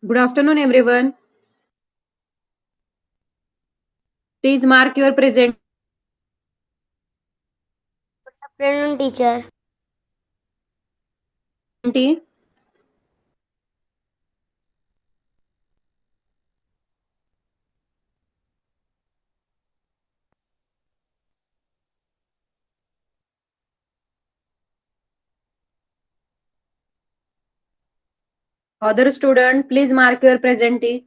Good afternoon, everyone. Please mark your present. Afternoon, teacher. Other student, please mark your presentee.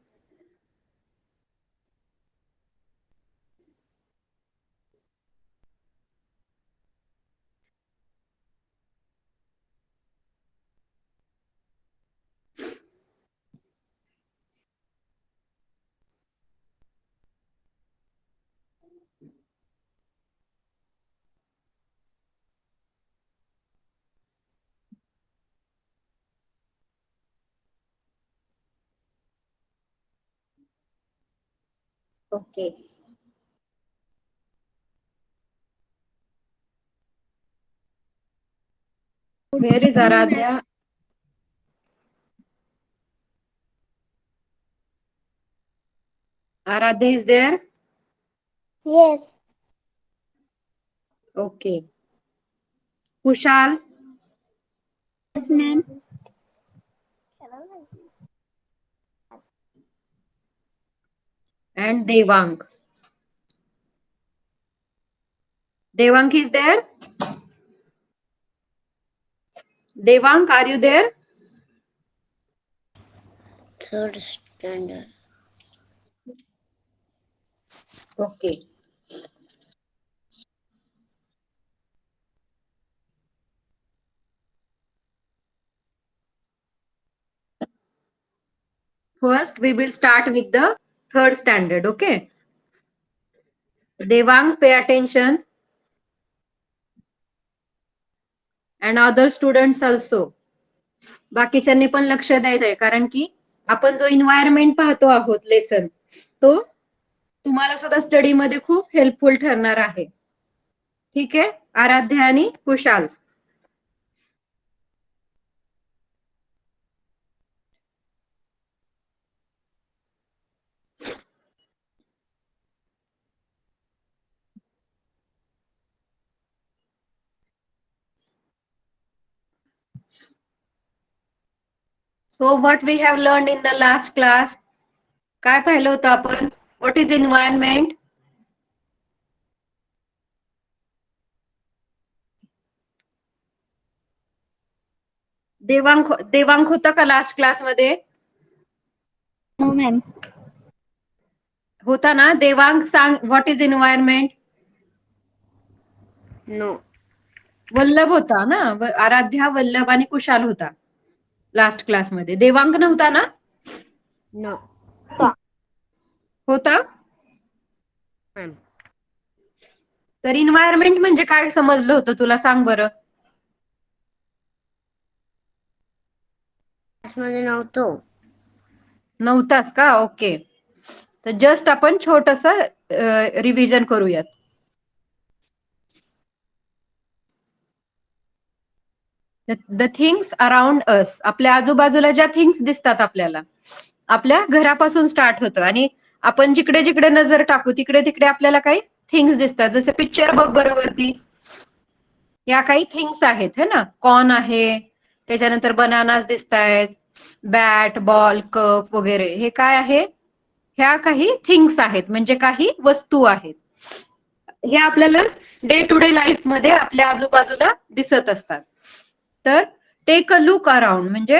Okay. Where is Aradhya? Aradhya is there? Yes. Okay. Kushal Yes, ma'am. and Devang. Devang is there? Devang, are you there? Third standard. Okay. First, we will start with the third standard. Okay. Devang, pay attention. And other students also. बाकीच्यांनी पण लक्ष द्यायचंय कारण की आपण जो environment पाहतो आहोत lesson तो तुम्हाला सुद्धा स्टडी मध्ये खूप हेल्पफुल ठरणार आहे. ठीक आहे. आराध्या आणि Kushal. So what we have learn in the last class. काय पाहिलं होतं आपण. What is environment. देवांक होता का लास्ट क्लासमध्ये. No, ma'am. होता ना. देवांक सांग what is environment. No. Vallabh होता ना. आराध्या, वल्लभ आणि कुशाल होता लास्ट क्लासमध्ये. देवांक नव्हता ना. No. होता. Ma'am. तर इन्व्हायरमेंट म्हणजे काय समजलं होतं तुला, सांग बरं. क्लासमध्ये नव्हतो. नव्हताच का. ओके. तर जस्ट आपण छोटस रिव्हिजन करूयात. The things around us. आपल्या आजूबाजूला ज्या थिंग्स दिसतात आपल्याला, आपल्या घरापासून स्टार्ट होतं आणि आपण जिकडे जिकडे नजर टाकू तिकडे तिकडे आपल्याला काही थिंग्स दिसतात. जसे पिक्चर बघ बरोबरती. या काही थिंग्स आहेत है ना. कॉर्न आहे, त्याच्यानंतर बनानास दिसत आहेत, बॅट, बॉल, कप वगैरे. हे काय आहे. ह्या काही थिंग्स आहेत म्हणजे काही वस्तू आहेत. हे आपल्याला डे टू डे लाईफ मध्ये आपल्या आजूबाजूला दिसत असतात. तर टेक अ लुक अराउंड म्हणजे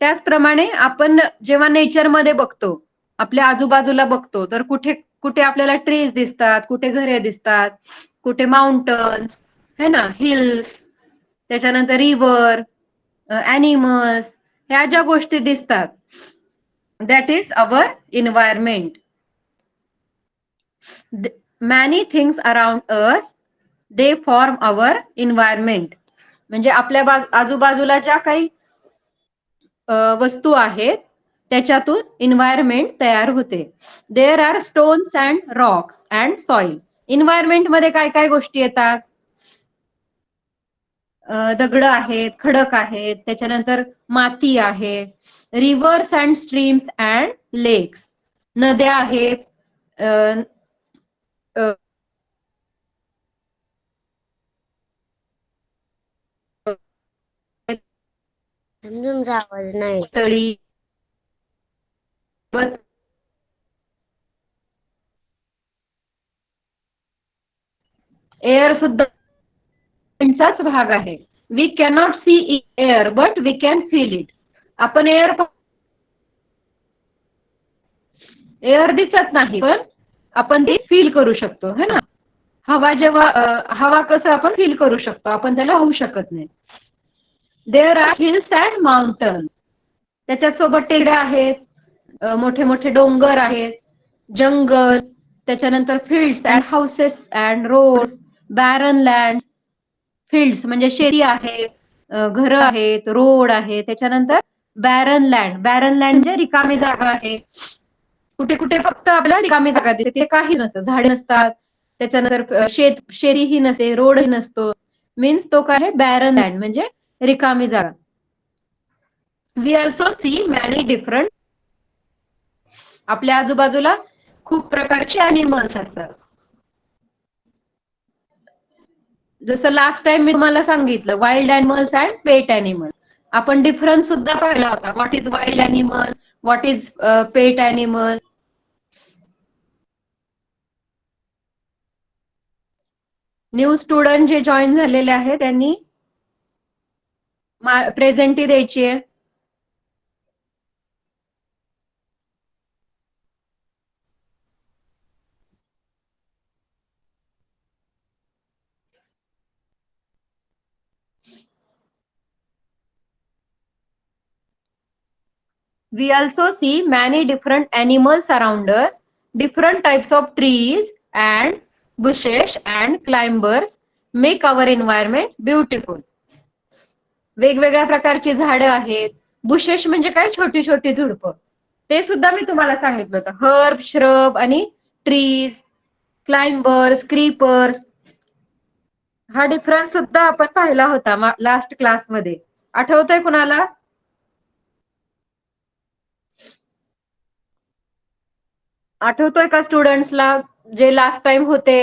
त्याचप्रमाणे आपण जेव्हा नेचरमध्ये बघतो, आपल्या आजूबाजूला बघतो, तर कुठे कुठे आपल्याला ट्रीज दिसतात, कुठे घरे दिसतात, कुठे माउंटन्स है ना, हिल्स, त्याच्यानंतर रिव्हर, ॲनिमल्स, ह्या ज्या गोष्टी दिसतात that is our environment. Many things around us they form our environment. म्हणजे आपल्या आजूबाजूला ज्या काही वस्तू आहेत त्याच्यातून इन्व्हायरमेंट तयार होते. There are stones and rocks and soil. Environment मध्ये काय काय गोष्टी येतात. दगड आहेत, खडक आहेत, त्याच्यानंतर माती आहे, रिव्हर्स अँड स्ट्रीम्स अँड लेक्स, नद्या आहेत, अ, अ, तुमचा आवाज नाही. तळी, एअर सुद्धा त्यांचाच भाग आहे. We cannot see air but we can feel it. आपण एअर दिसत नाही पण आपण ते फील करू शकतो है ना. हवा जेव्हा हवा कसं आपण फील करू शकतो, आपण त्याला होऊ शकत नाही. There are hills and mountain, त्याच्यासोबत टेकड्या आहेत, मोठे मोठे डोंगर आहेत, जंगल, त्याच्यानंतर fields and houses and road, barren land, fields म्हणजे शेती आहे, घरं आहेत, रोड आहे, त्याच्यानंतर बॅरन लँड, बॅरन लँड म्हणजे रिकामी जागा आहे. कुठे कुठे फक्त आपल्याला रिकामी जागा दिसते, ते काही नसतं, झाडे नसतात, त्याच्यानंतर शेतीही नसते, रोडही नसतो, मीन्स तो काय आहे, बॅरन लँड म्हणजे रिकामी जागा. We also see many different, आपल्या आजूबाजूला खूप प्रकारचे अॅनिमल्स असतात. जसं लास्ट टाइम मी तुम्हाला सांगितलं, wild animals and pet animals. आपण डिफरन्स सुद्धा पाहिला होता. What is wild animal, what is pet animal. New student जे जॉईन झालेले आहेत त्यांनी प्रेझेंटी द्यायची आहे. We also see many different animals around us, different types of trees and bushes and climbers make our environment beautiful. वेगवेगळ्या प्रकारची झाडं आहेत. बुशेस म्हणजे काय, छोटी छोटी झुडपं, ते सुद्धा मी तुम्हाला सांगितलं होतं. हर्ब, श्रब आणि ट्रीज, क्लाइंबर्स, क्रीपर्स. हा डिफरन्स सुद्धा आपण पाहिला होता लास्ट क्लासमध्ये. आठवतंय कुणाला? आठवतोय का स्टुडंट्सला जे लास्ट टाइम होते?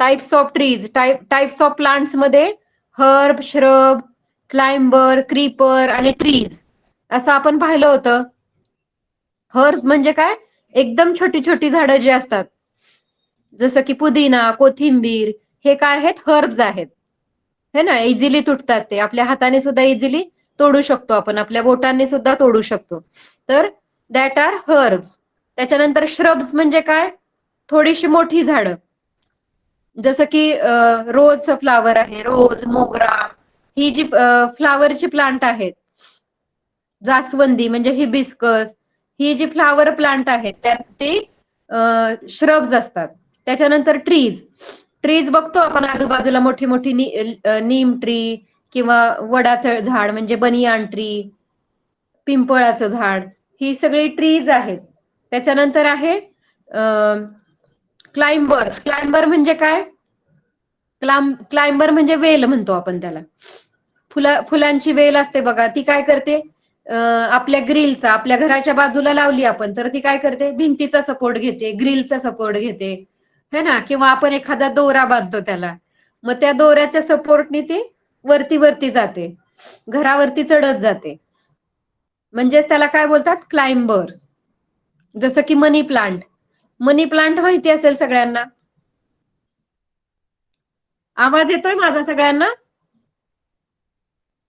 Types of trees, types of plants मध्ये हर्ब, श्रब, क्लाइंबर, क्रीपर आणि ट्रीज असं आपण पाहिलं होतं. हर्ब म्हणजे काय, एकदम छोटी छोटी झाडं जी असतात, जसं की पुदिना, कोथिंबीर, हे काय आहेत, हर्ब्स आहेत, है ना. इझिली तुटतात ते, आपल्या हाताने सुद्धा इझिली तोडू शकतो आपण, आपल्या बोटांनी सुद्धा तोडू शकतो. तर दॅट आर हर्ब्स. त्याच्यानंतर श्रब्स म्हणजे काय, थोडीशी मोठी झाडं, जसं की रोज फ्लावर आहे, रोज, मोगरा, ही जी फ्लावरची प्लांट आहेत, जास्वंदी म्हणजे हिबिस्कस, ही जी फ्लावर प्लांट आहेत त्यात ते श्रब्स असतात. त्याच्यानंतर ट्रीज, ट्रीज बघतो आपण आजूबाजूला, मोठी मोठी नीम ट्री किंवा वडाचं झाड म्हणजे बनियान ट्री, पिंपळाचं झाड, ही सगळी ट्रीज आहेत. त्याच्यानंतर आहे क्लाइंबर्स. क्लाइंबर म्हणजे काय, क्लाइंबर म्हणजे वेल म्हणतो आपण त्याला. फुलांची वेल असते बघा, ती काय करते, आपल्या ग्रिलचा, आपल्या घराच्या बाजूला लावली आपण तर ती काय करते, भिंतीचा सपोर्ट घेते, ग्रिलचा सपोर्ट घेते, है ना. किंवा आपण एखादा दोरा बांधतो त्याला, मग त्या दोऱ्याच्या सपोर्टने ती वरती वरती जाते, घरावरती चढत जाते, म्हणजेच त्याला काय बोलतात, क्लाइंबर्स. जसं की मनी प्लांट, मनी प्लांट माहिती असेल सगळ्यांना. आवाज येतोय माझा सगळ्यांना?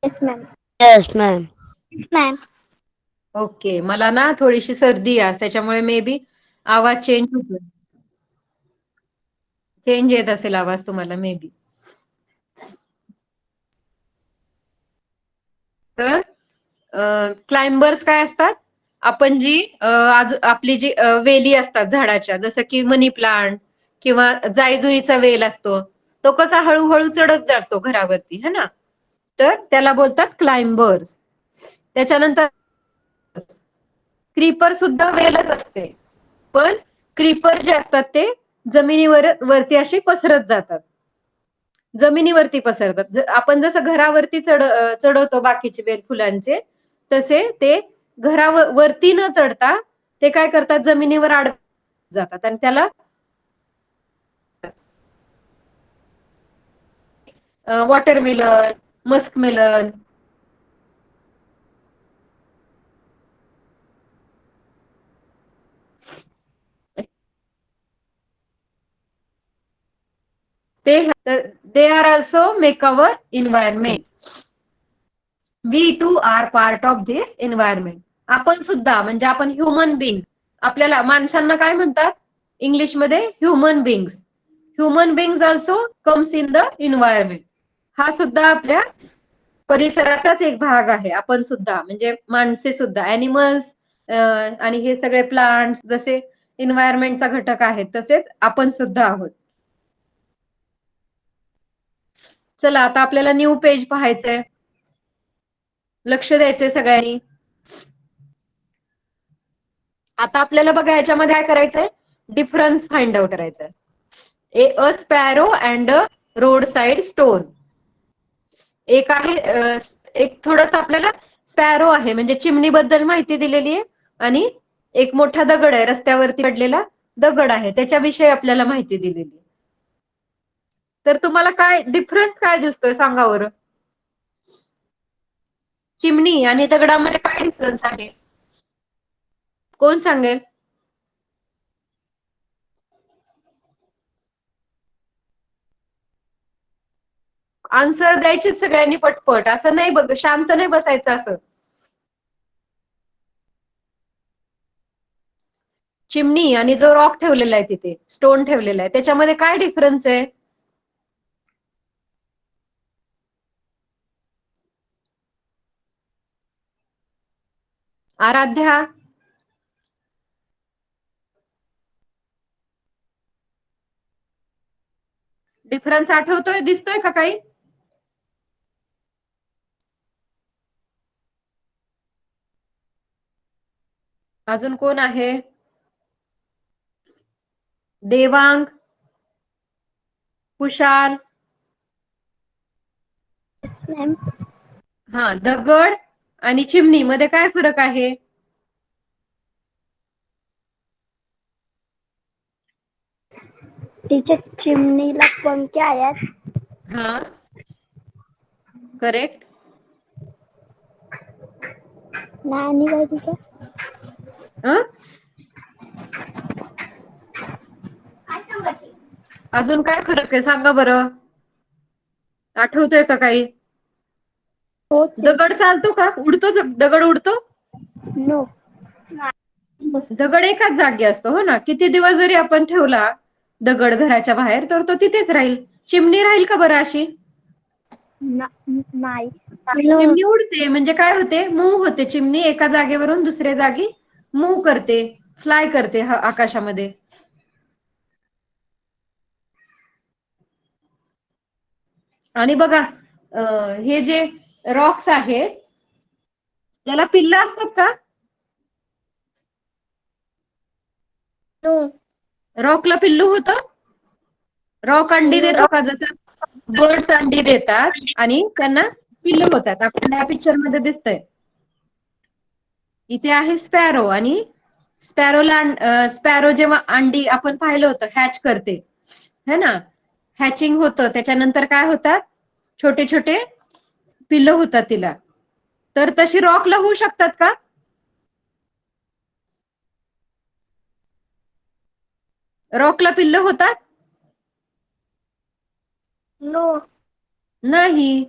Yes ma'am. Yes ma'am. Ma'am. Okay, मला ना थोडीशी सर्दी आहे, त्याच्यामुळे मे बी आवाज चेंज होतो, चेंज येत असेल आवाज तुम्हाला मे बी. तर क्लाइंबर्स काय असतात, आपण जी आपली जी वेली असतात झाडाच्या, जसं की मनी प्लांट किंवा जाईजुईचा वेल असतो, तो कसा हळूहळू चढत जातो घरावरती, है ना. तर त्याला बोलतात क्लाइंबर्स. त्याच्यानंतर क्रीपर सुद्धा वेलच असते, पण क्रीपर जे असतात ते वरती असे पसरत जातात. जमिनीवरती पसरतात. आपण जसं घरावरती चढवतो बाकीचे वेल फुलांचे, तसे ते वरती न चढता ते काय करतात, जमिनीवर आड जातात आणि त्याला watermelon, muskmelon, they are also make our environment. We too are part of this environment. आपण सुद्धा म्हणजे आपण ह्युमन बीइंग, आपल्याला माणसांना काय म्हणतात इंग्लिशमध्ये? Human beings. Human beings also comes in the environment. हा सुद्धा आपल्या परिसराचाच एक भाग आहे. आपण सुद्धा म्हणजे माणसे सुद्धा, ॲनिमल्स आणि हे सगळे प्लांट्स जसे एन्व्हायरमेंटचा घटक आहेत, तसेच आपण सुद्धा आहोत. चला आता आपल्याला न्यू पेज पाहायचंय. लक्ष द्यायचंय सगळ्यांनी. आता आपल्याला बघा याच्यामध्ये काय करायचंय, डिफरन्स फाइंड आउट करायचंय. A sparrow and a road side stone. एक आहे एक थोडस आपल्याला स्पॅरो आहे म्हणजे चिमणी बद्दल माहिती दिलेली आहे, आणि एक मोठा दगड आहे, रस्त्यावरती पडलेला दगड आहे, त्याच्याविषयी आपल्याला माहिती दिलेली आहे. तर तुम्हाला काय डिफरन्स काय दिसतोय सांगा बरं. चिमणी आणि दगडामध्ये काय डिफरन्स आहे, कोण सांगेल? आन्सर द्यायचीच सगळ्यांनी पटपट, असं नाही बघ, शांत नाही बसायचं असं. चिमणी आणि जो रॉक ठेवलेला आहे तिथे, स्टोन ठेवलेला आहे, त्याच्यामध्ये काय डिफरन्स आहे? आराध्या, डिफरन्स आठवतोय, दिसतोय का काही? अजून कोण आहे? देवांग, कुशाल. हा, दगड आणि चिमणी मध्ये काय फरक आहे? टीचर, चिमणीला पंख आहेत. हा, करेक्ट. नाही काय टीचर? अजून काय फरक आहे सांगा बरं, आठवतोय का काही? दगड चालतो का, उडतो? दगड उडतो? नो. दगड एकाच जागी असतो, हो ना. किती दिवस जरी आपण ठेवला दगड घराच्या बाहेर, तर तो तिथेच राहील. चिमणी राहील का बरं अशी? नाही. चिमणी उडते म्हणजे काय होते, मूव्ह होते. चिमणी एका जागेवरून दुसऱ्या जागी मूव्ह करते, फ्लाय करते आकाशामध्ये. आणि बघा हे जे रॉक्स आहेत त्याला पिल्लं असतात का? रॉकला पिल्लू होतं? रॉक अंडी देतो का? जसं बर्ड्स अंडी देतात आणि त्यांना पिल्लं होतात, आपल्याला या पिक्चर मध्ये दिसतंय. इथे आहे स्पॅरो, आणि स्पॅरो जेव्हा अंडी आपण पाहिलं होतं हॅच करते, है ना, हॅचिंग होतं, त्याच्यानंतर काय होतात, छोटे छोटे पिल्लं होतात तिला. तर तशी रॉकला होऊ शकतात का? रॉकला पिल्लं होतात? नो. नाही.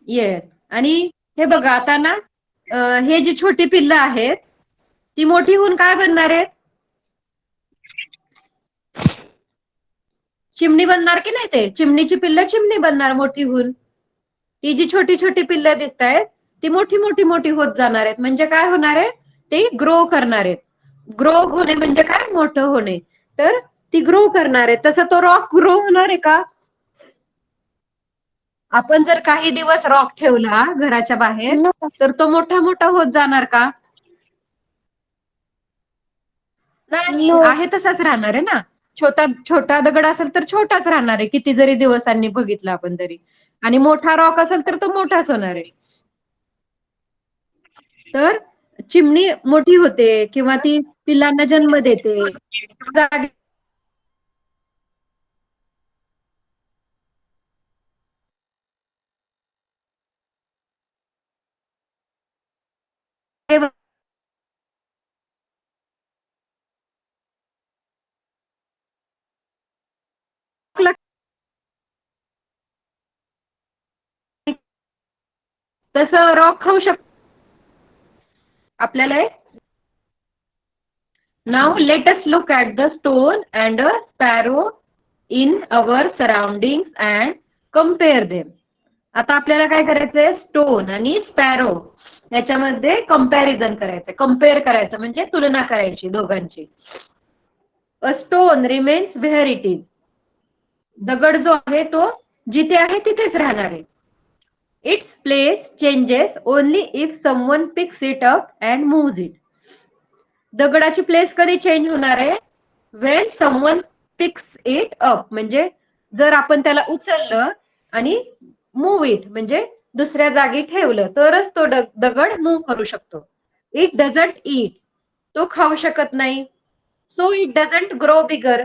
येस. आणि हे बघा आता ना, हे जी छोटी पिल्लं आहेत ती मोठी होऊन काय बनणार आहेत? चिमणी बनणार की नाही? ते चिमणीची पिल्लं चिमणी बनणार मोठी होऊन. ती जी छोटी छोटी पिल्लं दिसत आहेत ती मोठी मोठी मोठी होत जाणार आहेत, म्हणजे काय होणार आहे, ते ग्रो करणार आहेत. ग्रो होणे म्हणजे काय, मोठं होणे. तर ती ग्रो करणार आहे. तसं तो रॉक ग्रो होणार आहे का? आपण जर काही दिवस रॉक ठेवला घराच्या बाहेर, तर तो मोठा मोठा होत जाणार का? नाही, आहे तसाच राहणार आहे ना. छोटा छोटा दगड असेल तर छोटाच राहणार आहे, किती जरी दिवसांनी बघितलं आपण तरी. आणि मोठा रॉक असेल तर तो मोठाच होणार आहे. तर चिमणी मोठी होते किंवा ती पिल्लांना जन्म देते. जागे तसं रॉक खाऊ शकतो आपल्याला. Now let us look at the stone and a sparrow in our surrounding and compare them. आता आपल्याला काय करायचंय, स्टोन आणि स्पॅरो याच्यामध्ये कम्पॅरिझन करायचं, कम्पेअर करायचं म्हणजे तुलना करायची दोघांची. A stone remains where it is. दगड जो आहे तो जिथे आहे तिथेच राहणार आहे. It's place changes only if someone picks it up and moves it. दगडाची प्लेस कधी चेंज होणार आहे, when someone picks it up, म्हणजे जर आपण त्याला उचललं आणि मूव्ह इट म्हणजे दुसऱ्या जागी ठेवलं तरच तो दगड मूव्ह करू शकतो. इट डझंट ईट, तो खाऊ शकत नाही. सो इट डझंट ग्रो बिगर,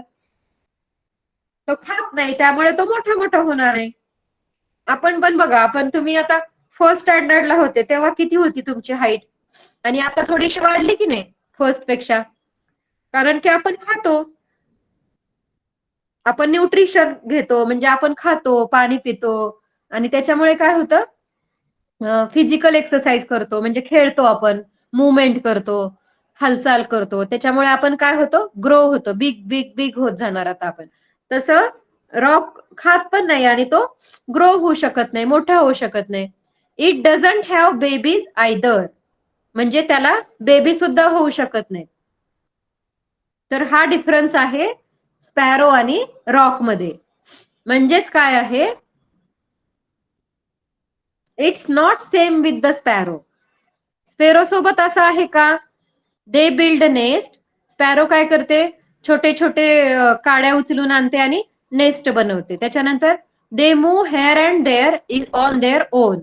तो खात नाही त्यामुळे तो मोठा मोठा होणार आहे. आपण पण बघा, आपण तुम्ही आता फर्स्ट स्टँडर्डला होते तेव्हा किती होती तुमची हाईट, आणि आता थोडीशी वाढली की नाही फर्स्ट पेक्षा, कारण की आपण खातो, आपण न्यूट्रिशन घेतो, म्हणजे आपण खातो, पाणी पितो, आणि त्याच्यामुळे काय होतं, फिजिकल एक्सरसाइज करतो म्हणजे खेळतो आपण, मुवमेंट करतो, हालचाल करतो, त्याच्यामुळे आपण काय होतो, ग्रो होतो, बिग बिग बिग होत जाणार आता आपण. तसं रॉक खात पण नाही आणि तो ग्रो होऊ शकत नाही, मोठा होऊ शकत नाही. It doesn't have babies either, म्हणजे त्याला बेबी सुद्धा होऊ शकत नाही. तर हा डिफरन्स आहे स्पॅरो आणि रॉक मध्ये. म्हणजेच काय आहे, it's not same with the sparrow. Sparrow सोबत असं आहे का, दे बिल्ड नेस्ट. स्पॅरो काय करते, छोटे छोटे काड्या उचलून आणते आणि नेस्ट बनवते. त्याच्यानंतर they move here and there in on their own,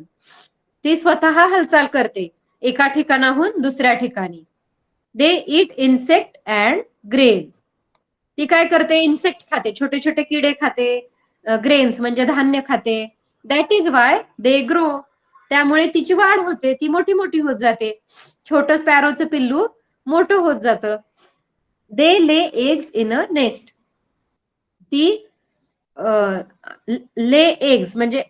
ती स्वतः हालचाल करते एका ठिकाणाहून दुसऱ्या ठिकाणी. They eat insect and grains, ती काय करते, इन्सेक्ट खाते, छोटे छोटे किडे खाते, ग्रेन्स म्हणजे धान्य खाते. That is why they grow, त्यामुळे तिची वाढ होते, ती मोठी मोठी होत जाते. छोटं स्पॅरोचं पिल्लू मोठं होत जातं. दे lay eggs in a nest, ती ले एग्स म्हणजे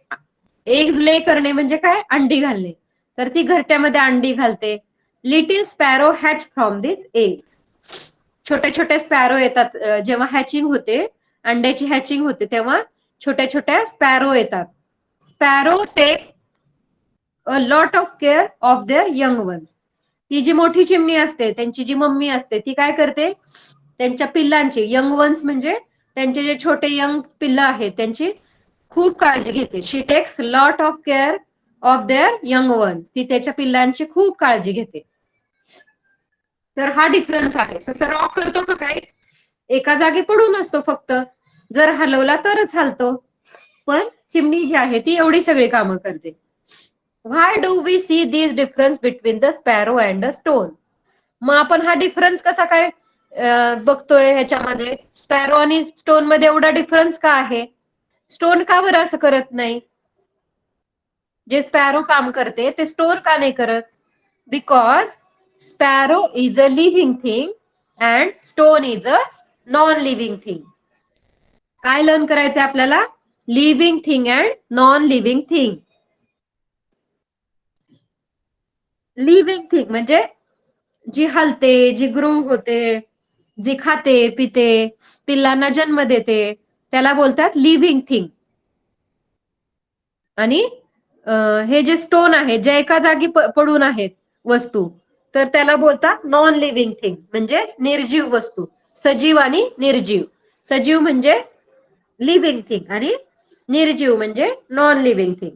एग्स ले करणे म्हणजे काय, अंडी घालणे, तर ती घरट्यामध्ये अंडी घालते. Little sparrow hatch from this eggs, छोटे छोटे स्पॅरो येतात, जेव्हा हॅचिंग होते, अंड्याची हॅचिंग होते तेव्हा छोट्या छोट्या स्पॅरो येतात. Sparrow take a lot of care of their young ones, ती जी मोठी चिमणी असते, त्यांची जी मम्मी असते, ती काय करते, त्यांच्या पिल्लांची, यंग वन्स म्हणजे त्यांचे जे छोटे यंग पिल्लं आहेत त्यांची खूप काळजी घेते. She takes lot of care of their young ones, ती त्याच्या पिल्लांची खूप काळजी घेते. तर हा डिफरन्स आहे. तसं रॉक करतो का काय, एका जागी पडून असतो फक्त, जर हलवला तरच हलतो, पण चिमणी जी आहे ती एवढी सगळी कामं करते. Why do we see this difference between the sparrow and the stone. मग आपण हा डिफरन्स कसा काय बघतोय ह्याच्यामध्ये, स्पॅरो आणि स्टोन मध्ये एवढा डिफरन्स का आहे, स्टोन का बरं असं करत नाही, जे स्पॅरो काम करते ते स्टोन का नाही करत, because sparrow is a living thing and stone is a non living thing. काय लर्न करायचंय आपल्याला, living thing and non living thing. Living thing म्हणजे जी हलते, जी ग्रो होते, जी खाते पिते, पिल्लांना जन्म देते, त्याला बोलतात लिव्हिंग थिंग. आणि हे जे स्टोन आहे, जे एका जागी पडून आहेत वस्तू, तर त्याला बोलतात नॉन लिव्हिंग थिंग, म्हणजे निर्जीव वस्तू. सजीव आणि निर्जीव, सजीव म्हणजे लिव्हिंग थिंग आणि निर्जीव म्हणजे नॉन लिव्हिंग थिंग.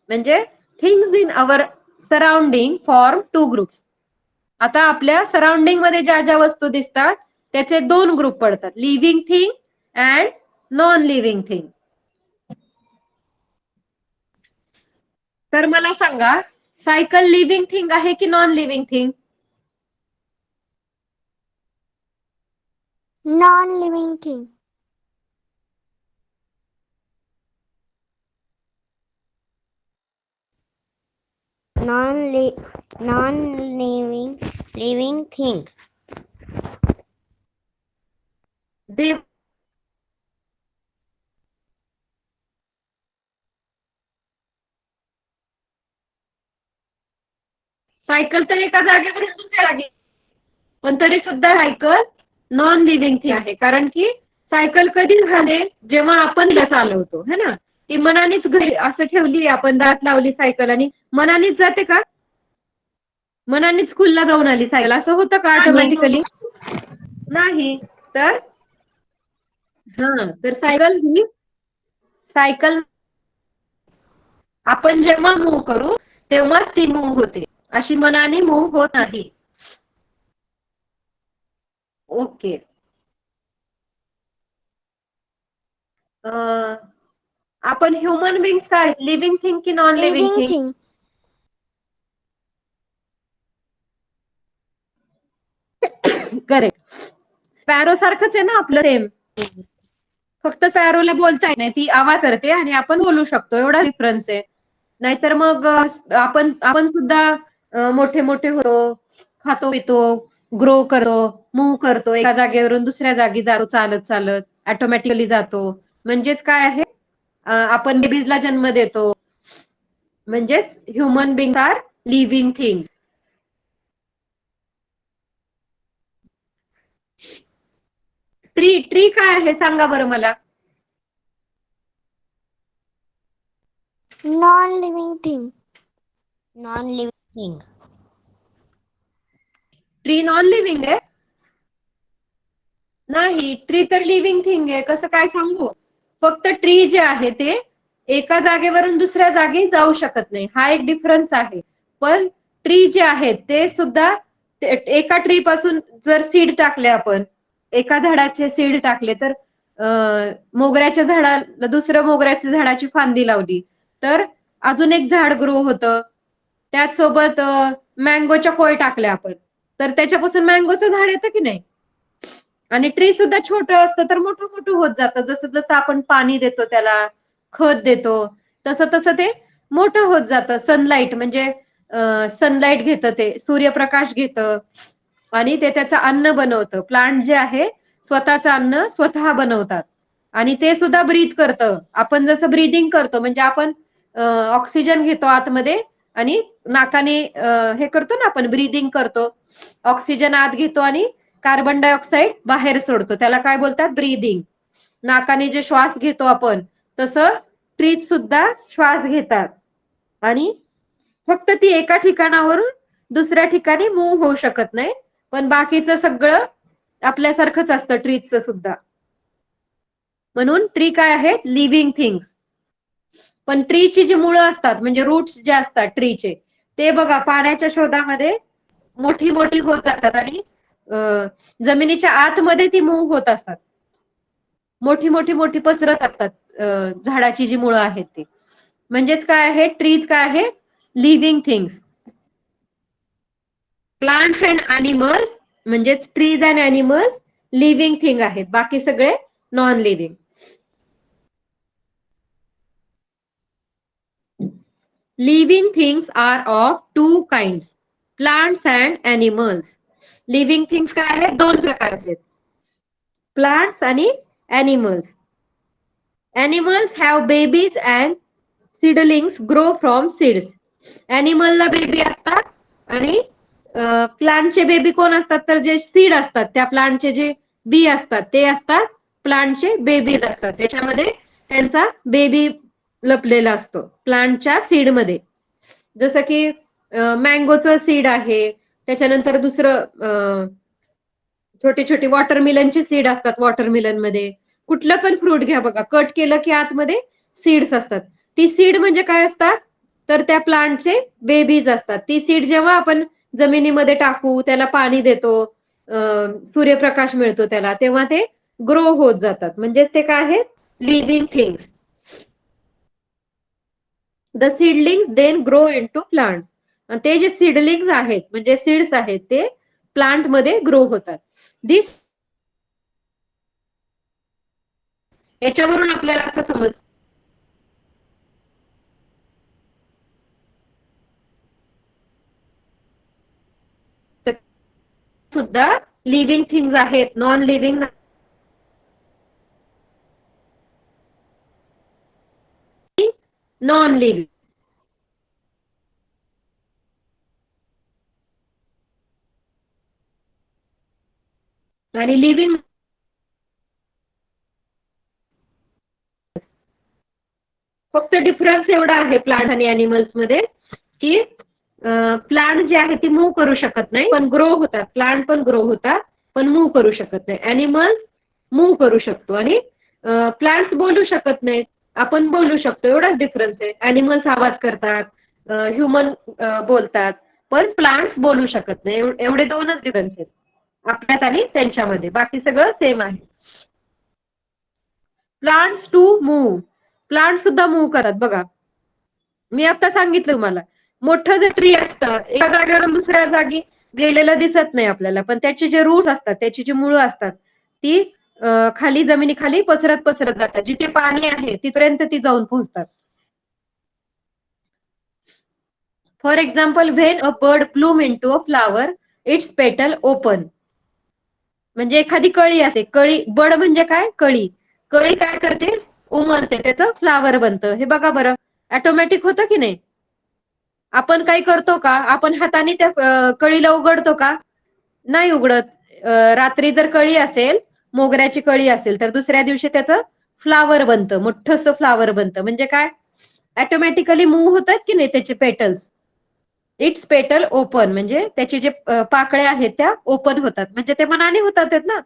म्हणजे things in our surrounding form two groups. आता आपल्या सराउंडिंग मध्ये ज्या ज्या वस्तू दिसतात त्याचे दोन ग्रुप पडतात, living thing and non living thing. तर मला सांगा, सायकल लिव्हिंग थिंग आहे की non living thing? Non-living thing. Non-living thing. देव सायकल तर एका जागेवरून दुसऱ्या जागी, पण तरी सुद्धा सायकल नॉन लिव्हिंग थिंग आहे. कारण की सायकल कधी झाले, जेव्हा आपण तिला चालवतो, है ना. ती मनानेच घरी असं ठेवली, आपण दात लावली सायकल आणि मनानेच जाते का? मनानेच स्कूलला जाऊन आली सायकल, असं होतं का ऑटोमॅटिकली? नाही. तर तर सायकल आपण जेव्हा मूव्ह करू तेव्हाच ती मूव्ह होते, अशी मनाने मूव्ह होत नाही. ओके. आपण ह्युमन बिंग्स काय, लिव्हिंग थिंग की non living Living thing? thing. Correct. Sparrow सारखंच आहे ना आपलं, सेम. फक्त स्पॅरोला बोलता येत नाही, ती आवाज करते आणि आपण बोलू शकतो, एवढा डिफरन्स आहे. नाहीतर मग आपण सुद्धा मोठे मोठे होतो, खातो पितो, ग्रो करतो, मूव्ह करतो, एका जागेवरून दुसऱ्या जागी जातो चालत चालत, ऑटोमॅटिकली जातो. म्हणजेच काय आहे, आपण बेबीजला जन्म देतो. म्हणजेच human being are living things. Tree काय आहे सांगा बरं मला. Non-living thing. Non-living thing. Tree non living आहे? नाही, ट्री तर लिव्हिंग थिंग आहे. कसं काय सांगू? फक्त ट्री जे आहे ते एका जागेवरून दुसऱ्या जागी जाऊ शकत नाही, हा एक डिफरन्स आहे. पण ट्री जे आहेत ते सुद्धा, एका ट्री पासून जर सीड टाकले, आपण एका झाडाचे सीड टाकले, तर मोगऱ्याच्या झाडाला दुसरं मोगऱ्याच्या झाडाची फांदी लावली तर अजून एक झाड ग्रो होतं. त्याचसोबत मँगोच्या कोय टाकल्या आपण, तर त्याच्यापासून मँगोचं झाड येतं की नाही. आणि ट्री सुद्धा छोटं असतं तर मोठं मोठं होत जातं, जसं जसं आपण पाणी देतो, त्याला खत देतो, तसं तसं ते मोठं होत जातं. सनलाईट म्हणजे सनलाईट घेतं, ते सूर्यप्रकाश घेतं आणि ते त्याचं अन्न बनवतं. प्लांट जे आहे स्वतःचं अन्न स्वतः बनवतात आणि ते सुद्धा ब्रीथ करतं. आपण जसं ब्रीदिंग करतो, म्हणजे आपण ऑक्सिजन घेतो आतमध्ये आणि नाकाने हे करतो ना, आपण ब्रीदिंग करतो, ऑक्सिजन आत घेतो आणि कार्बन डायऑक्साईड बाहेर सोडतो, त्याला काय बोलतात, ब्रीदिंग. नाकाने जे श्वास घेतो आपण, तसं ट्रीज सुद्धा श्वास घेतात आणि फक्त ती एका ठिकाणावरून दुसऱ्या ठिकाणी मूव्ह होऊ शकत नाही, पण बाकीचं सगळं आपल्यासारखंच असतं ट्रीजचं सुद्धा. म्हणून ट्री काय आहेत, लिव्हिंग थिंग्स. पण ट्रीची जी मुळं असतात, म्हणजे रूट्स जे असतात ट्रीचे, ते बघा पाण्याच्या शोधामध्ये मोठी मोठी होत जातात आणि जमिनीच्या आतमध्ये ती मूव्ह होत असतात, मोठी मोठी मोठी पसरत असतात झाडाची जी मुळं आहेत ती. म्हणजेच काय आहे, ट्रीज काय आहे, living things. Plants and animals म्हणजेच trees and animals living thing आहेत, बाकी सगळे non living. Living things are of two kinds, plants and animals. Living things काय आहेत, दोन प्रकारचे, प्लांट्स आणि animals. Animals have babies and seedlings grow from seeds. Animalला बेबी असतात आणि प्लांटचे बेबी कोण असतात, तर जे सीड असतात, त्या प्लांटचे जे बी असतात ते असतात प्लांटचे बेबीज असतात. त्याच्यामध्ये त्यांचा बेबी लपलेला असतो प्लांटच्या सीड मध्ये. जसं की मँगोचं सीड आहे, त्याच्यानंतर दुसरं छोटे छोटे वॉटरमिलनचे सीड असतात. वॉटरमिलन मध्ये कुठलं पण फ्रूट घ्या बघा, कट केलं की आतमध्ये सीड्स असतात. ती सीड म्हणजे काय असतात, तर त्या प्लांटचे बेबीज असतात. ती सीड जेव्हा आपण जमिनीमध्ये टाकू, त्याला पाणी देतो, सूर्यप्रकाश मिळतो त्याला, तेव्हा ते ग्रो होत जातात. म्हणजेच ते काय आहेत? Living things. The seedlings then grow into plants. ते जे सीडलिंग्स आहेत म्हणजे सीड्स आहेत ते प्लांट मध्ये ग्रो होतात. दिस याच्यावरून आपल्याला असं समजतं सुद्धा लिव्हिंग थिंग्स आहेत, नॉन लिव्हिंग नॉन लिव्हिंग. आणि लिव्हिंग फक्त डिफरन्स एवढा आहे प्लांट आणि अॅनिमल्स मध्ये की प्लांट जे आहे ती मूव्ह करू शकत नाही पण ग्रो होतात. प्लांट पण ग्रो होतात पण मूव्ह करू शकत नाही. अॅनिमल्स मूव्ह करू शकतो आणि प्लांट्स बोलू शकत नाहीत. आपण बोलू शकतो, एवढाच डिफरन्स आहे. अॅनिमल्स आवाज करतात, ह्युमन बोलतात, पण प्लांट्स बोलू शकत नाही. एवढे दोनच डिफरन्स आहेत आपल्यात आणि त्यांच्यामध्ये. बाकी सगळं सेम आहे. Plants to move. प्लांट सुद्धा मूव्ह करतात बघा. मी आता सांगितलं तुम्हाला, मोठं जे ट्री असतं एका जागेवरून दुसऱ्या जागी गेलेलं दिसत नाही आपल्याला, पण त्याचे जे रूट्स असतात, त्याची जी मुळं असतात ती खाली जमिनीखाली पसरत पसरत जातात. जिथे पाणी आहे तिथपर्यंत ती जाऊन पोहोचतात. For example, when a bird plume into a flower, it's पेटल ओपन. म्हणजे एखादी कळी असते, कळी, बड म्हणजे काय? कळी. कळी काय करते? उमलते, त्याचं फ्लावर बनतं. हे बघा बरं, ऑटोमॅटिक होतं की नाही? आपण काय करतो का? आपण हाताने त्या कळीला उघडतो का? नाही उघडत. रात्री जर कळी असेल, मोगऱ्याची कळी असेल, तर दुसऱ्या दिवशी त्याचं फ्लावर बनतं, मोठंसं फ्लावर बनतं. म्हणजे काय? ऑटोमॅटिकली मूव्ह होतात की नाही त्याचे पेटल्स. इट्स पेटल ओपन म्हणजे त्याचे जे पाकळ्या आहेत त्या ओपन होतात. म्हणजे ते मनाने होतात ना.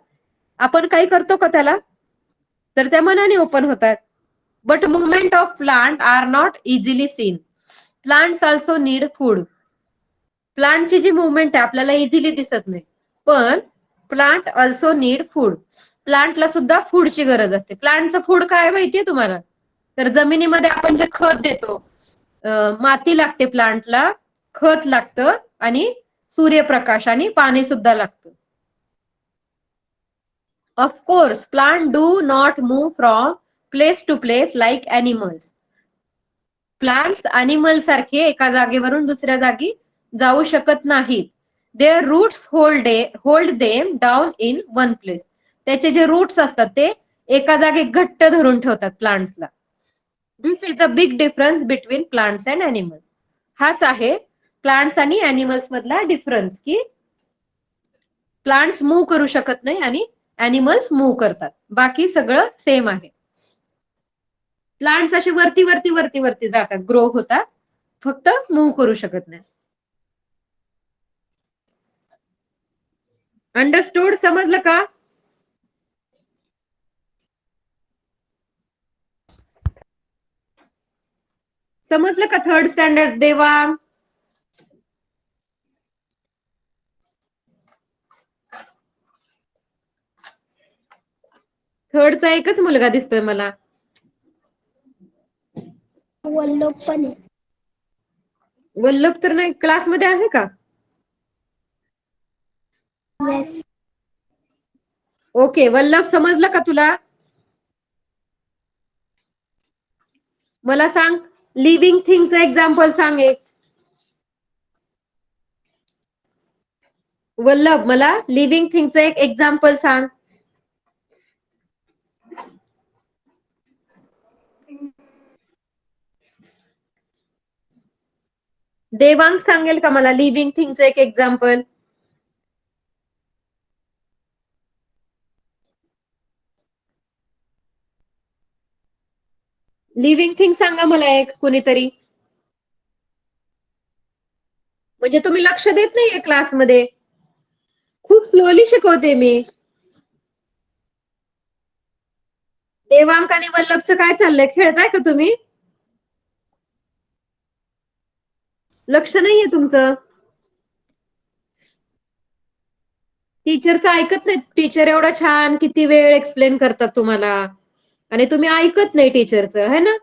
आपण काही करतो का त्याला? तर त्या मनाने ओपन होतात. But movement of plant are not easily seen. Plants also need food. प्लांटची जी मुवमेंट आहे आपल्याला इझिली दिसत नाही, पण प्लांट ऑल्सो नीड फूड. प्लांटला सुद्धा फूडची गरज असते. प्लांटचं फूड काय माहितीये तुम्हाला? तर जमिनीमध्ये आपण जे खत देतो, माती लागते प्लांटला, खत लागतं आणि सूर्यप्रकाश आणि पाणी सुद्धा लागतं. Of course plant do not move from place to place like animals. Plants animal सारखे एका जागेवरून दुसऱ्या जागी जाऊ शकत नाहीत. Their roots hold them down in one place. त्याचे जे रूट्स असतात ते एका जागी घट्ट धरून ठेवतात प्लांट्सला. This is a big difference between plants and animals. हाच आहे प्लांट्स आणि अॅनिमल्स मधला डिफरन्स, की प्लांट्स मूव्ह करू शकत नाही आणि अॅनिमल्स मूव्ह करतात. बाकी सगळं सेम आहे. प्लांट्स असे वरती वरती वरती वरती जातात, ग्रो होतात, फक्त मूव्ह करू शकत नाही. अंडरस्टूड? समजलं का? समजलं का थर्ड स्टँडर्ड देवा? थर्डचा एकच मुलगा दिसतोय मला. वल्लभ पण आहे. वल्लभ तर नाही, क्लासमध्ये आहे का? येस. ओके, वल्लभ समजलं का तुला? मला सांग, लिव्हिंग थिंगचं एक्झाम्पल सांग एक. वल्लभ, मला लिव्हिंग थिंगचं एक एक्झाम्पल सांग. देवांग सांगेल का मला लिव्हिंग थिंगचं एक एक्झाम्पल? लिव्हिंग थिंग सांगा मला एक कोणीतरी. म्हणजे तुम्ही लक्ष देत नाहीये क्लासमध्ये. खूप स्लोली शिकवते मी. देवांक आणि वल्लभचं काय चाललंय? खेळताय का तुम्ही? लक्ष नाहीये तुमचं. टीचरचं ऐकत नाही. टीचर एवढा छान किती वेळ एक्सप्लेन करतात तुम्हाला आणि तुम्ही ऐकत नाही टीचरचं, है ना?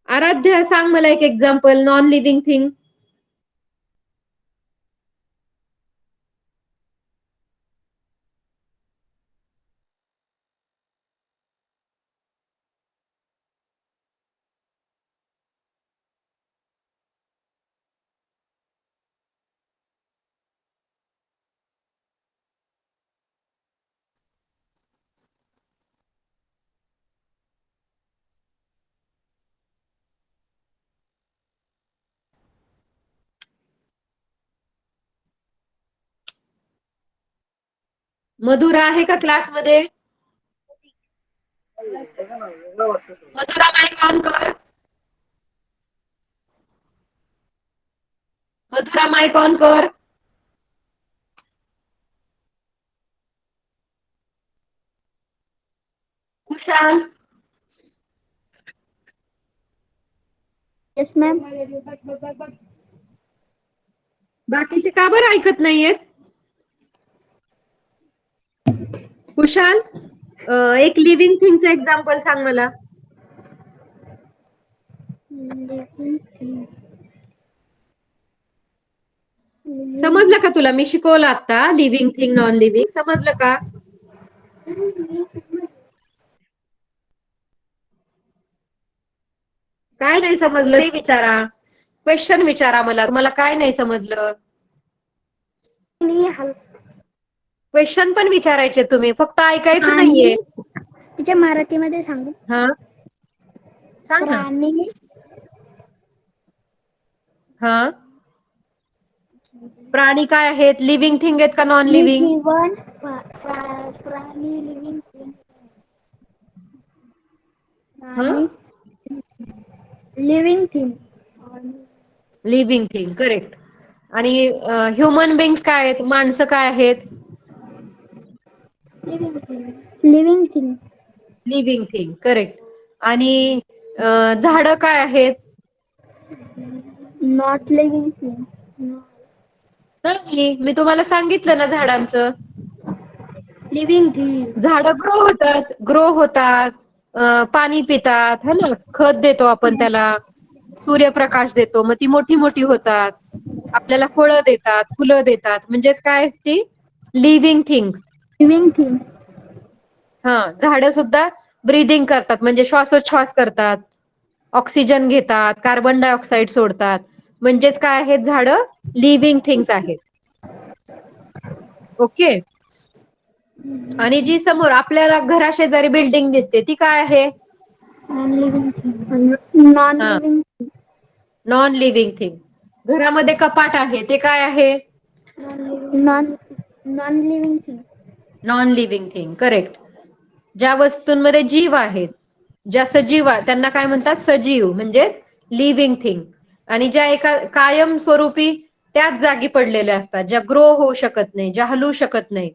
आराध्या, सांग मला एक example non living thing. Madhura आहे का क्लासमध्ये? मधुरा, माईक ऑन कर. मधुरा, माईक ऑन कर. Kushal, yes ma'am. बाकीचे का बरं ऐकत नाहीयेत? कुशाल, एक लिव्हिंग थिंगचं एक्झाम्पल सांग मला. समजलं का तुला? मी शिकवलं आता लिव्हिंग थिंग नॉन लिव्हिंग. समजलं का? काय नाही समजलं ते विचारा. क्वेश्चन विचारा मला. तुम्हाला काय नाही समजलं? क्वेश्चन पण विचारायचे तुम्ही, फक्त ऐकायचं नाहीये. तिच्या मराठीमध्ये सांगू. हा, सांग ना. प्राणी हा, प्राणी काय आहेत? लिव्हिंग थिंग आहेत का नॉन लिव्हिंग? जीवन प्राणी लिव्हिंग प्राणी living thing. Living thing, correct. आणि ह्युमन बिंग्स काय आहेत? माणसं काय आहेत? Living thing. Living thing, correct. आणि झाडं काय आहेत? Not living thing. नाही, मी तुम्हाला सांगितलं ना झाडांचं. Living thing. झाडं ग्रो होतात, पाणी पितात, है ना? खत देतो आपण त्याला, सूर्यप्रकाश देतो, मग ती मोठी मोठी होतात, आपल्याला फळं देतात, फुलं देतात. म्हणजेच काय ती लिव्हिंग थिंग्स. Living thing. हा, झाडं सुद्धा ब्रीदिंग करतात, म्हणजे श्वासोच्छ्वास करतात, ऑक्सिजन घेतात, कार्बन डायऑक्साईड सोडतात. म्हणजेच काय आहेत? झाडं लिव्हिंग थिंग्स आहेत. ओके. आणि जी समोर आपल्याला घराशेजारी बिल्डिंग दिसते ती काय आहे? Non living thing. नॉन हा, लिव्हिंग. Non living thing. घरामध्ये कपाट आहे ते काय आहे? Non non living thing. Non living thing, correct. ज्या वस्तूंमध्ये जीव आहेत, ज्या सजीव आहेत, त्यांना काय म्हणतात? सजीव, म्हणजेच लिव्हिंग थिंग. आणि ज्या एका कायम स्वरूपी त्याच जागी पडलेल्या असतात, ज्या ग्रो होऊ शकत नाही, ज्या हलू शकत नाही,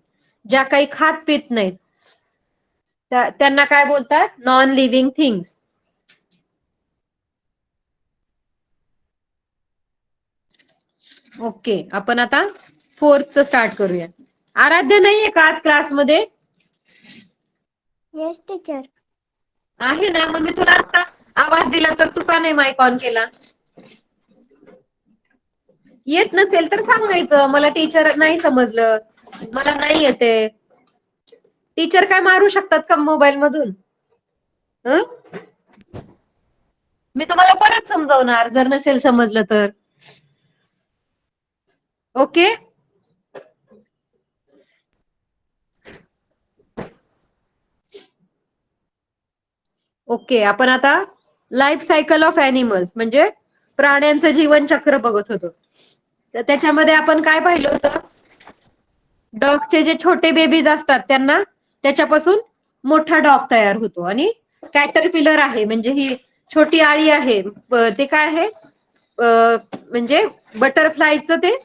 ज्या काही खात पित नाहीत, त्यांना काय बोलतात? Non living things. ओके, आपण आता फोर्थचं स्टार्ट करूया. आराध्य नाहीये का आज क्लासमध्ये? Yes teacher. आहे ना, मग मी तुला आता आवाज दिला तर तू का नाही माईक ऑन केला? येत नसेल तर सांगायचं, मला टीचर नाही समजलं, मला नाही येते. टीचर काय मारू शकतात का मोबाईल मधून? मी तुम्हाला परत समजवणार जर नसेल समजलं तर. ओके. ओके, आपण आता लाईफ सायकल ऑफ ॲनिमल्स म्हणजे प्राण्यांचं जीवनचक्र बघत होतो. तर त्याच्यामध्ये आपण काय पाहिलं होतं? डॉगचे जे छोटे बेबीज असतात त्यांना त्याच्यापासून मोठा डॉग तयार होतो. आणि कॅटरपिलर आहे म्हणजे ही छोटी आळी आहे, ते काय आहे? म्हणजे बटरफ्लायचं ते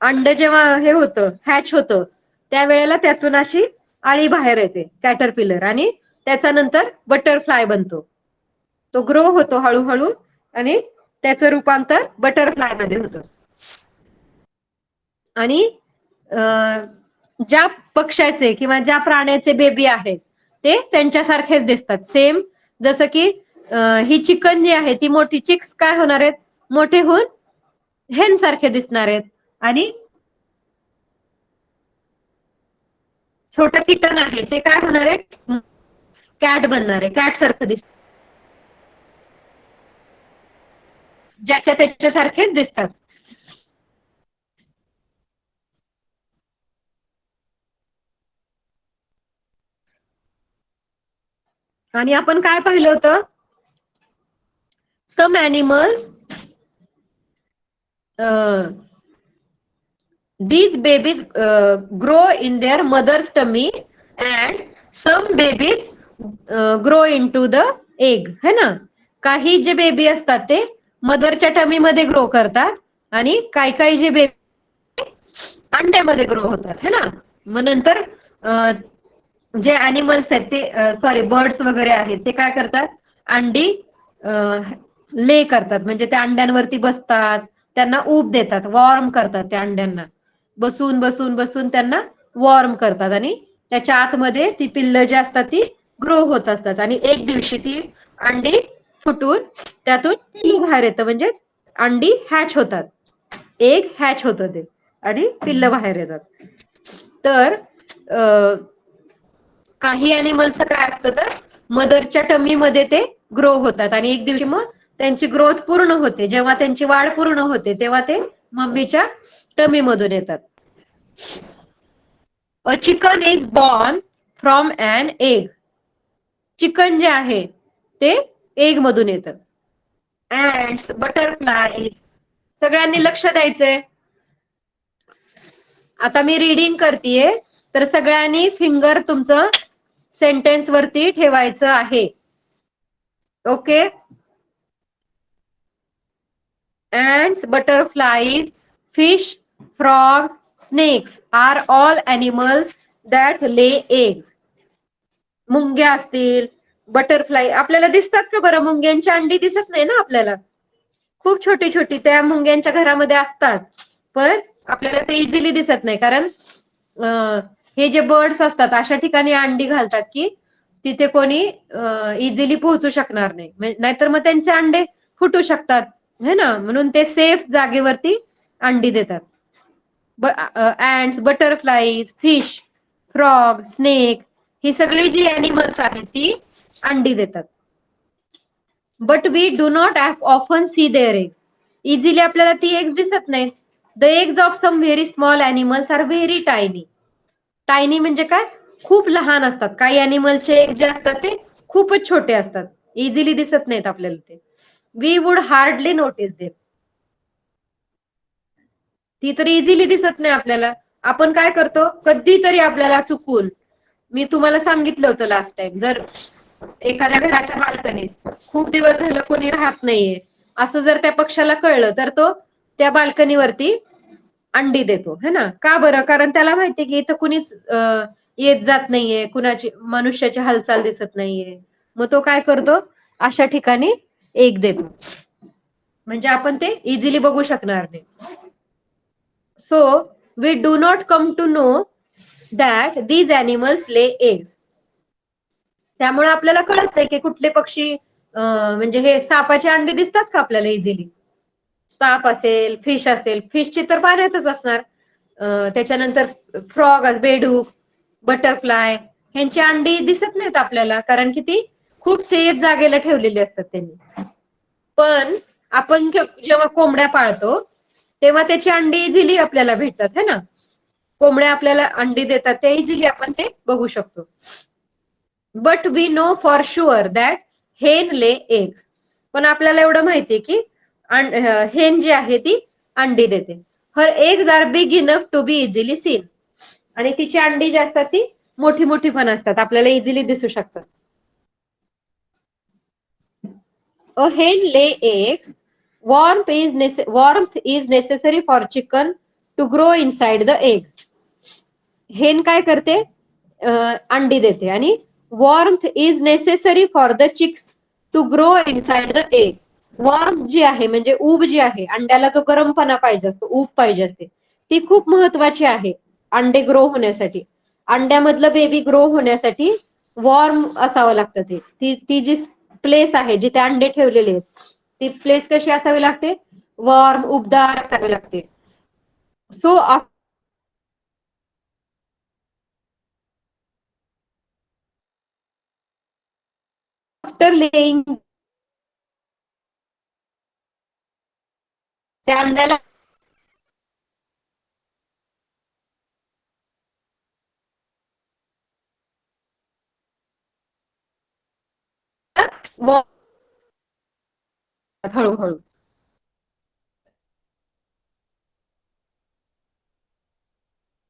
अंड जेव्हा हे होतं, हॅच होतं, त्यावेळेला त्यातून अशी आळी बाहेर येते, कॅटरपिलर, आणि त्याचा नंतर बटरफ्लाय बनतो. तो ग्रो होतो हळूहळू आणि त्याचं रूपांतर बटरफ्लाय मध्ये होतं. आणि ज्या पक्ष्याचे किंवा ज्या प्राण्याचे बेबी आहेत ते त्यांच्यासारखेच दिसतात. सेम जसं की ही चिकन जी आहे ती मोठी चिक्स काय होणार आहेत, मोठे होऊन हेन सारखे दिसणार आहेत. आणि छोटं किटन आहे ते काय होणार आहे, कॅट बनणार आहे, कॅट सारखं दिसत, ज्याच्या त्याच्यासारखेच दिसतात. आणि आपण काय पाहिलं होतं, सम animal these babies grow in their mother's tummy and some babies grow into the egg, है ना. काही जे बेबी असतात ते मदरच्या टमी मध्ये ग्रो करतात आणि काही काही जे बेबी अंड्यामध्ये ग्रो होतात, है ना. मग नंतर जे अॅनिमल्स आहेत ते सॉरी बर्ड्स वगैरे आहेत ते काय करतात, अंडी ले करतात, म्हणजे त्या अंड्यांवरती बसतात, त्यांना ऊब देतात, वॉर्म करतात त्या अंड्यांना, बसून बसून बसून त्यांना वॉर्म करतात आणि त्याच्या आतमध्ये ती पिल्लं जी असतात ती ग्रो होत असतात आणि एक दिवशी ती अंडी फुटून त्यातून पिल्लू बाहेर येतं, म्हणजे अंडी हॅच होतात, एग हॅच होतं ते आणि पिल्लं बाहेर येतात. तर काही अॅनिमल्स काय असतं तर मदरच्या टमी मध्ये ते ग्रो होतात आणि एक दिवशी मग त्यांची ग्रोथ पूर्ण होते, जेव्हा त्यांची वाढ पूर्ण होते तेव्हा ते मम्मीच्या टमी मधून येतात. A chicken is born from an egg. Chicken जे आहे ते एग मधून येतं. ॲन्ड्स, बटरफ्लाय, सगळ्यांनी लक्ष द्यायचंय. आता मी रीडिंग करतेय तर सगळ्यांनी फिंगर तुमचं सेंटेन्स वरती ठेवायचं आहे. Okay. ants, butterflies, fish, frogs, snakes are all animals that lay eggs. मुंग्या असतील, बटरफ्लाय आपल्याला दिसतात का बरं? मुंग्यांची अंडी दिसत नाही ना आपल्याला, खूप छोटी छोटी त्या मुंग्यांच्या घरामध्ये असतात, पण आपल्याला ते इझिली दिसत नाही, कारण हे जे बर्ड्स असतात अशा ठिकाणी अंडी घालतात की तिथे कोणी इझिली पोहोचू शकणार नाही, नाहीतर मग त्यांचे अंडे फुटू शकतात, है ना. म्हणून ते सेफ जागेवरती अंडी देतात. Ants, butterflies, fish, frog, snake ही सगळी जी अॅनिमल्स आहेत ती अंडी देतात. But we do not often see their eggs. Easily आपल्याला ती एग्स दिसत नाहीत. The eggs of some very small animals are very tiny. Tiny म्हणजे काय, खूप लहान असतात. काही अॅनिमलचे एग जे असतात ते खूपच छोटे असतात, इझिली दिसत नाहीत आपल्याला ते. We would hardly notice them. ती तर इझिली दिसत नाही आपल्याला. आपण काय करतो, कधीतरी आपल्याला चुकून, मी तुम्हाला सांगितलं होतं लास्ट टाइम, जर एखाद्या घराच्या बाल्कनीत खूप दिवस झालं कोणी राहत नाहीये असं जर त्या पक्षाला कळलं तर तो त्या बाल्कनीवरती अंडी देतो, है ना. का बरं? कारण त्याला माहितीये की इथं कुणीच येत जात नाहीये, कुणाची मनुष्याची हालचाल दिसत नाहीये, मग तो काय करतो, अशा ठिकाणी एग देतो, म्हणजे आपण ते इझिली बघू शकणार नाही. So we do not come to know that these animals lay eggs. त्यामुळे आपल्याला कळत नाही की कुठले पक्षी, म्हणजे हे सापाची अंडी दिसतात का आपल्याला इझिली? साप असेल, फिश असेल, फिशची तर पाण्यातच असणार. त्याच्यानंतर फ्रॉग, बेडूक, बटरफ्लाय ह्यांची अंडी दिसत नाहीत आपल्याला, कारण की ती खूप सेफ जागेला ठेवलेली असतात त्यांनी. पण आपण जेव्हा कोंबड्या पाळतो तेव्हा त्याची अंडी इझिली आपल्याला भेटतात, है ना. कोंबड्या आपल्याला अंडी देतात, ते इझिली आपण ते बघू शकतो. But we know for sure that hen lay eggs. पण आपल्याला एवढं माहितीये की हेन जी आहे ती अंडी देते. Her eggs are big enough to be easily seen. आणि तिची अंडी जी असतात ती मोठी मोठी पण असतात, आपल्याला इझिली दिसू शकतात. अ हेन lay eggs. Warmth is necessary for chicken to grow inside the egg. हेन काय करते, अंडी देते, आणि warmth is necessary for the chicks to grow inside the egg. Warm जी आहे म्हणजे ऊब जी आहे, अंड्याला जो गरमपणा पाहिजे असतो, ऊब पाहिजे असते, ती खूप महत्वाची आहे अंडे ग्रो होण्यासाठी. अंड्यामधलं बेबी ग्रो होण्यासाठी वॉर्म असावं लागतं. ती जी प्लेस आहे जिथे अंडे ठेवलेले आहेत ती प्लेस कशी असावी लागते? वॉर्म, उबदार असावी लागते. सो आफ्टर लेईंग त्या अंड्याला हळूहळू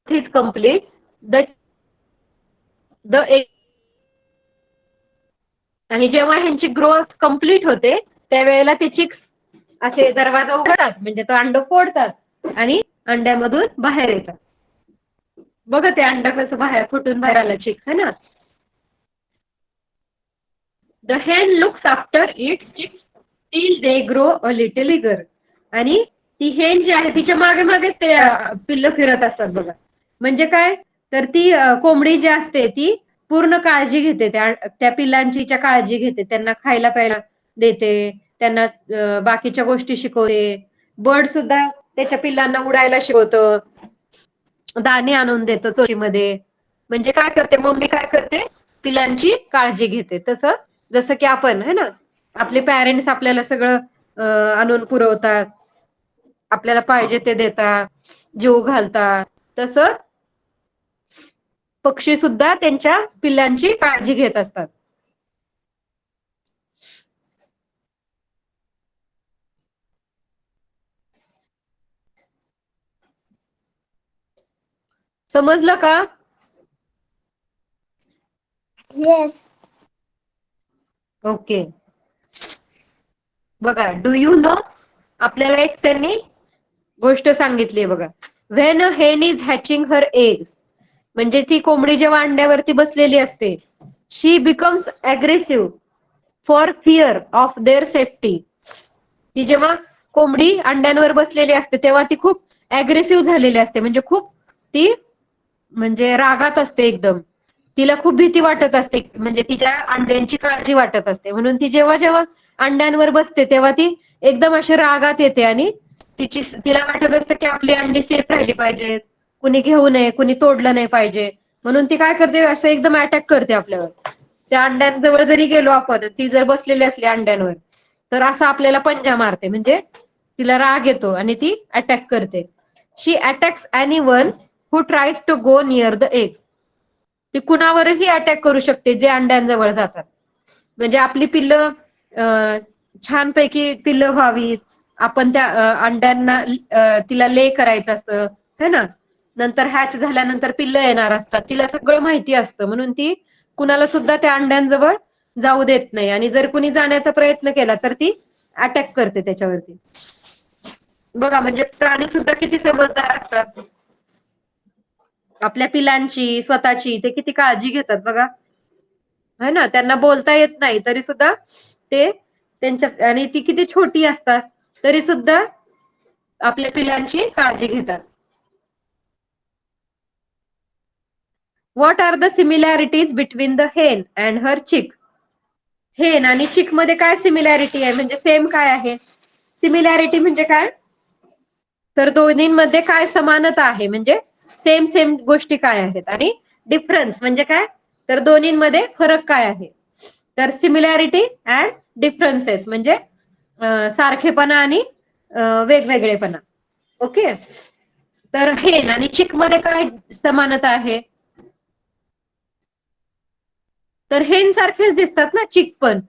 इज कम्प्लीट द द आणि जेव्हा ह्यांची ग्रोथ कम्प्लीट होते त्यावेळेला ते चिक्स असे दरवाजा उघडतात म्हणजे तो अंड फोडतात आणि अंड्यामधून बाहेर येतात. बघा ते अंड कसं बाहेर फुटून बाहेर आलं चिक्स है ना. The hen looks after it chicks till they grow a little bigger. आणि ती हेन जी आहे तिच्या मागे मागे ते पिल्लं फिरत असतात बघा. म्हणजे काय तर ती कोंबडी जी असते ती पूर्ण काळजी घेते त्या पिल्लांची काळजी घेते. त्यांना खायला प्यायला देते, त्यांना बाकीच्या गोष्टी शिकवते. बर्ड सुद्धा त्याच्या पिल्लांना उडायला शिकवतं, दाणे आणून देतं चोरीमध्ये. म्हणजे काय करते मम्मी, काय करते पिल्लांची काळजी घेते. तसं जसं की आपण है ना, आपले पॅरेंट्स आपल्याला सगळं आणून पुरवतात, आपल्याला पाहिजे ते देतात, जीव घालतात. तसं पक्षी सुद्धा त्यांच्या पिल्लांची काळजी घेत असतात. समजलं का? Yes. ओके. बघा, डू यू नो, आपल्याला एक त्यांनी गोष्ट सांगितली बघा. व्हेन अ हेन इज हॅचिंग हर एग्स, म्हणजे ती कोंबडी जेव्हा अंड्यावरती बसलेली असते, she becomes aggressive for fear of their safety. ती जेव्हा कोंबडी अंड्यांवर बसलेली असते तेव्हा ती खूप अग्रेसिव्ह झालेली असते, म्हणजे खूप ती म्हणजे रागात असते एकदम. तिला खूप भीती वाटत असते, म्हणजे तिच्या अंड्यांची काळजी वाटत असते. म्हणून ती जेव्हा जेव्हा अंड्यांवर बसते तेव्हा ती एकदम अशी रागात येते आणि तिला वाटत असतं की आपली अंडी सेफ राहिली पाहिजेत, कुणी घेऊ नये, कुणी तोडलं नाही पाहिजे. म्हणून ती काय करते, असं एकदम अटॅक करते आपल्यावर. त्या अंड्यांजवळ जरी गेलो आपण, ती जर बसलेली असली अंड्यांवर, तर असं आपल्याला पंजा मारते. म्हणजे तिला राग येतो आणि ती अटॅक करते. She attacks anyone who tries to go near the eggs. ती कुणावरही अटॅक करू शकते जे अंड्यांजवळ जातात. म्हणजे आपली पिल्लं छानपैकी पिल्लं व्हावीत, आपण त्या अंड्यांना तिला ले करायचं असतं है ना. नंतर हॅच झाल्यानंतर पिल्लं येणार असतात, तिला सगळं माहिती असतं. म्हणून ती कुणाला सुद्धा त्या अंड्यांजवळ जाऊ देत नाही. आणि जर कुणी जाण्याचा प्रयत्न केला तर ती अटॅक करते त्याच्यावरती. बघा, म्हणजे प्राणी सुद्धा किती समजदार असतात. आपल्या पिलांची, स्वतःची ते किती काळजी घेतात बघा, है ना. त्यांना बोलता येत नाही तरी सुद्धा ते त्यांच्या, आणि ती किती छोटी असतात तरी सुद्धा आपल्या पिलांची काळजी घेतात. What are the similarities between the hen and her chick. Hen आणि चिक मध्ये काय सिमिलॅरिटी आहे, म्हणजे सेम काय आहे? सिमिलॅरिटी म्हणजे काय, तर दोन्हींमध्ये काय समानता आहे, म्हणजे सेम सेम गोष्टी काय आहेत. आणि डिफरन्स म्हणजे काय, तर दोन्हींमध्ये फरक काय आहे. तर सिमिलॅरिटी अँड डिफरन्सेस म्हणजे सारखेपणा आणि वेगवेगळेपणा. ओके. तर हेन आणि चिक मध्ये काय समानता आहे, तर हेन सारखेच दिसतात ना चिक पण.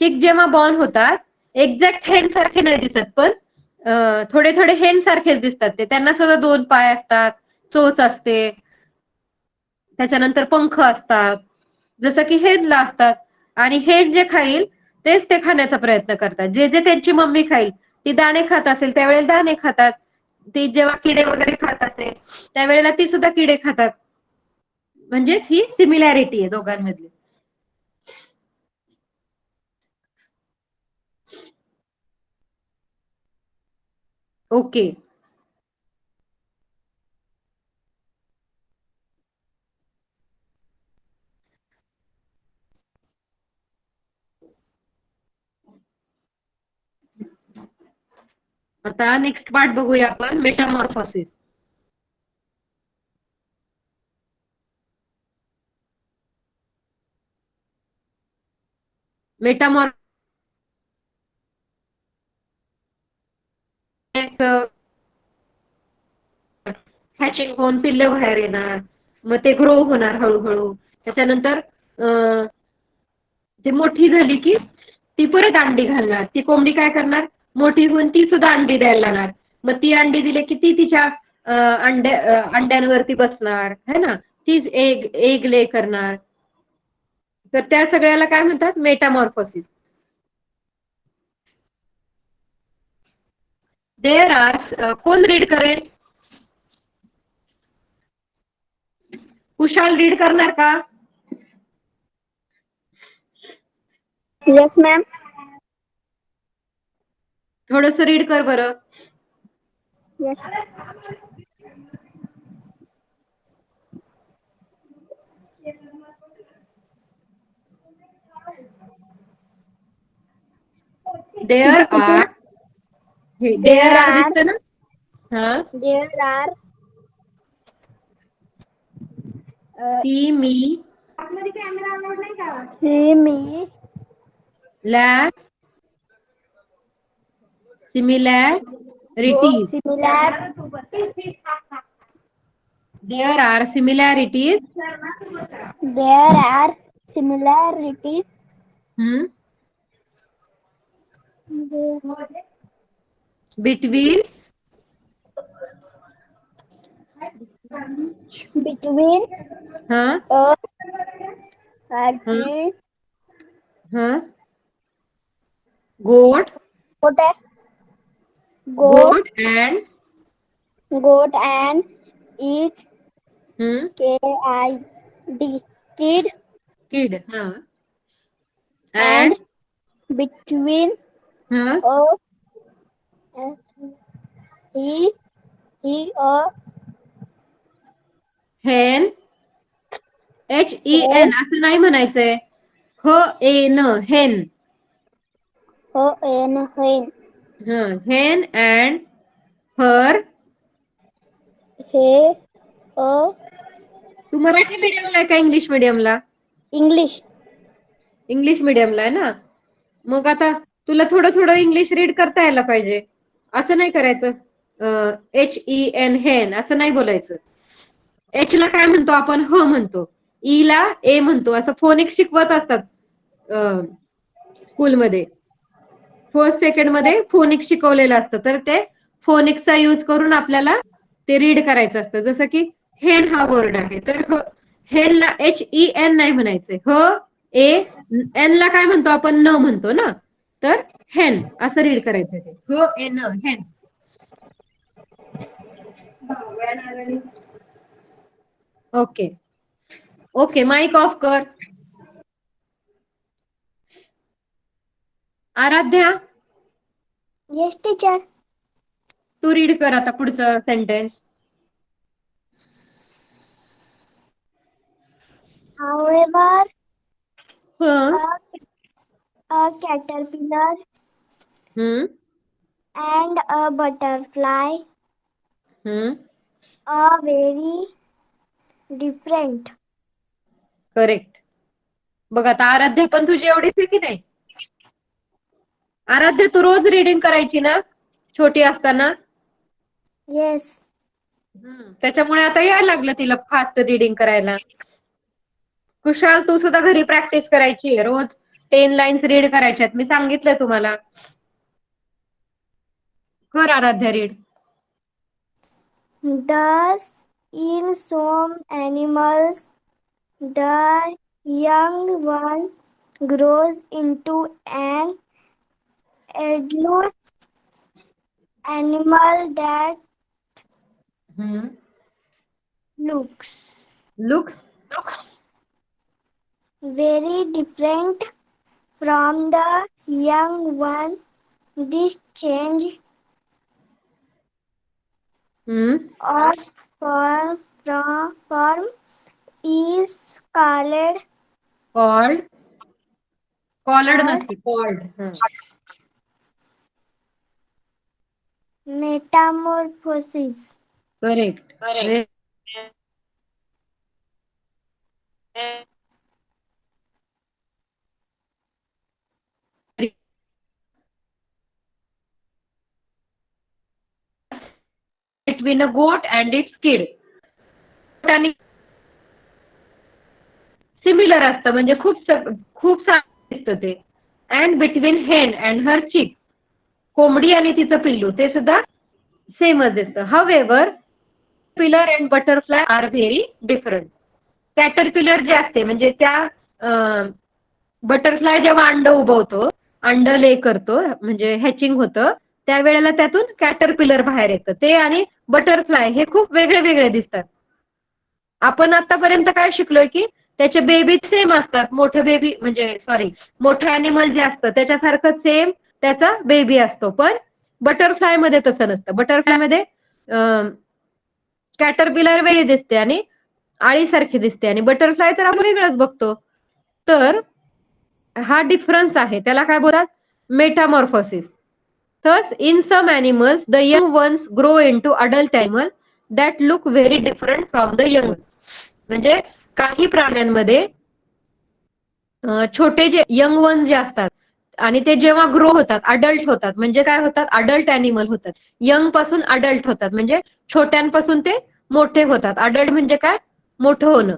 चिक जेव्हा बॉर्न होतात एक्झॅक्ट हेन सारखे नाही दिसत, पण थोडे थोडे हेन सारखेच दिसतात. ते त्यांना सुद्धा 2 पाय असतात, चोच असते, त्याच्यानंतर पंख असतात जसं की हेनला असतात. आणि हेन जे खाईल तेच ते खाण्याचा प्रयत्न करतात. जे जे त्यांची मम्मी खाईल, ती दाणे खात असेल त्यावेळेला दाणे खातात, ती जेव्हा किडे वगैरे खात असेल त्यावेळेला ती सुद्धा किडे खातात. म्हणजेच ही सिमिलॅरिटी आहे दोघांमधली. ओके. आता नेक्स्ट पार्ट बघूया आपण, मेटामॉर्फोसिस. मेटामॉर्फ हॅचिंग होऊन पिल्ल बाहेर येणार, मग ते ग्रो होणार हळूहळू. त्याच्यानंतर ते मोठी झाली की ती परत अंडी घालणार. ती कोंबडी काय करणार, मोठी होऊन ती सुद्धा अंडी द्यायला लागणार. मग ती अंडी दिली की ती तिच्या अंड्यांवरती बसणार है ना, तीच एग ले करणार. तर त्या सगळ्याला काय म्हणतात, मेटामॉर्फोसिस. देअर आर, कोण रीड करेल? कुशाल रीड करणार का? Yes, ma'am. थोडस रीड कर बरं. Yes. There are, there are दिसतं ना? हा, There are ती मी semi लॅ similarities. similar There are similarities. there are similarities Hmm. Between between huh a turkey huh goat goat and goat and each kid kid huh and and between huh a he a hen. hen असं नाही म्हणायचंय, hen hen. hen Hen and her. हे a तू मराठी मीडियमला आहे का English मीडियमला? English English मीडियमला आहे ना, मग आता तुला थोडं थोडं इंग्लिश रीड करता यायला पाहिजे. असं नाही करायचं, hen हेन असं नाही बोलायचं. एच ला काय म्हणतो आपण, ह म्हणतो. ई ला ए म्हणतो. असं फोनिक शिकवत असतात स्कूलमध्ये. फर्स्ट सेकंड मध्ये फोनिक शिकवलेलं असतं, तर ते फोनिकचा यूज करून आपल्याला ते रीड करायचं असतं. जसं की हेन हा वर्ड आहे, तर हेनला HEN नाही म्हणायचंय, एन ला काय म्हणतो आपण, न म्हणतो ना, तर हेन असं रीड करायचं ते, एन हेन. ओके ओके, माईक ऑफ कर. Aaradhya, Yes, teacher. तू रीड कर आता पुढचं सेंटेन्स. However, हं a caterpillar and a butterfly are very different. Correct. बघ आता आराध्या पण तुझी एवढीच आहे की नाही? आराध्या, तू रोज रीडिंग करायची ना छोटी असताना? Yes. त्याच्यामुळे आता यायला लागलं तिला फास्ट रीडिंग करायला. कुशाल, तू सुद्धा घरी प्रॅक्टिस करायची, रोज 10 लाईन्स रीड करायच्यात. मी सांगितलंय तुम्हाला. कर Aaradhya read. Thus, in some animals, the young one grows into an adult animal that looks looks very different from the young one. This change of form is called called. Called नसते, called. metamorphosis, correct. Between a goat and it's किड. आणि similar असतं म्हणजे खूप सारं दिसतं ते. And between hen and her chick, कोंबडी आणि तिचं पिल्लू ते सुद्धा सेमच दिसतं. However pillar and butterfly are very different. Caterpillar जे असते म्हणजे त्या बटरफ्लाय जेव्हा अंड उभवतो, अंड ले करतो म्हणजे हॅचिंग होतं, त्यावेळेला त्यातून कॅटरपिलर बाहेर येतं. ते आणि बटरफ्लाय हे खूप वेगळे वेगळे दिसतात. आपण आतापर्यंत काय शिकलोय की त्याचे बेबी सेम असतात. मोठं बेबी म्हणजे मोठं अॅनिमल जे असतं त्याच्यासारखं सेम त्याचा बेबी असतो. पण बटरफ्लाय मध्ये तसं नसतं. बटरफ्लाय मध्ये कॅटरपिलर वेगळी दिसते आणि आळीसारखी दिसते आणि बटरफ्लाय तर आपण वेगळंच बघतो. तर हा डिफरन्स आहे, त्याला काय बोलतात? Metamorphosis. Thus, in some animals, the young ones grow into adult animal that look very different from the young. म्हणजे काही प्राण्यांमध्ये छोटे जे यंग वन्स जे असतात आणि ते जेव्हा ग्रो होतात, अडल्ट होतात, म्हणजे काय होतात? अडल्ट अॅनिमल होतात. यंग पासून अडल्ट होतात म्हणजे छोट्यांपासून ते मोठे होतात. अडल्ट म्हणजे काय? मोठं होणं.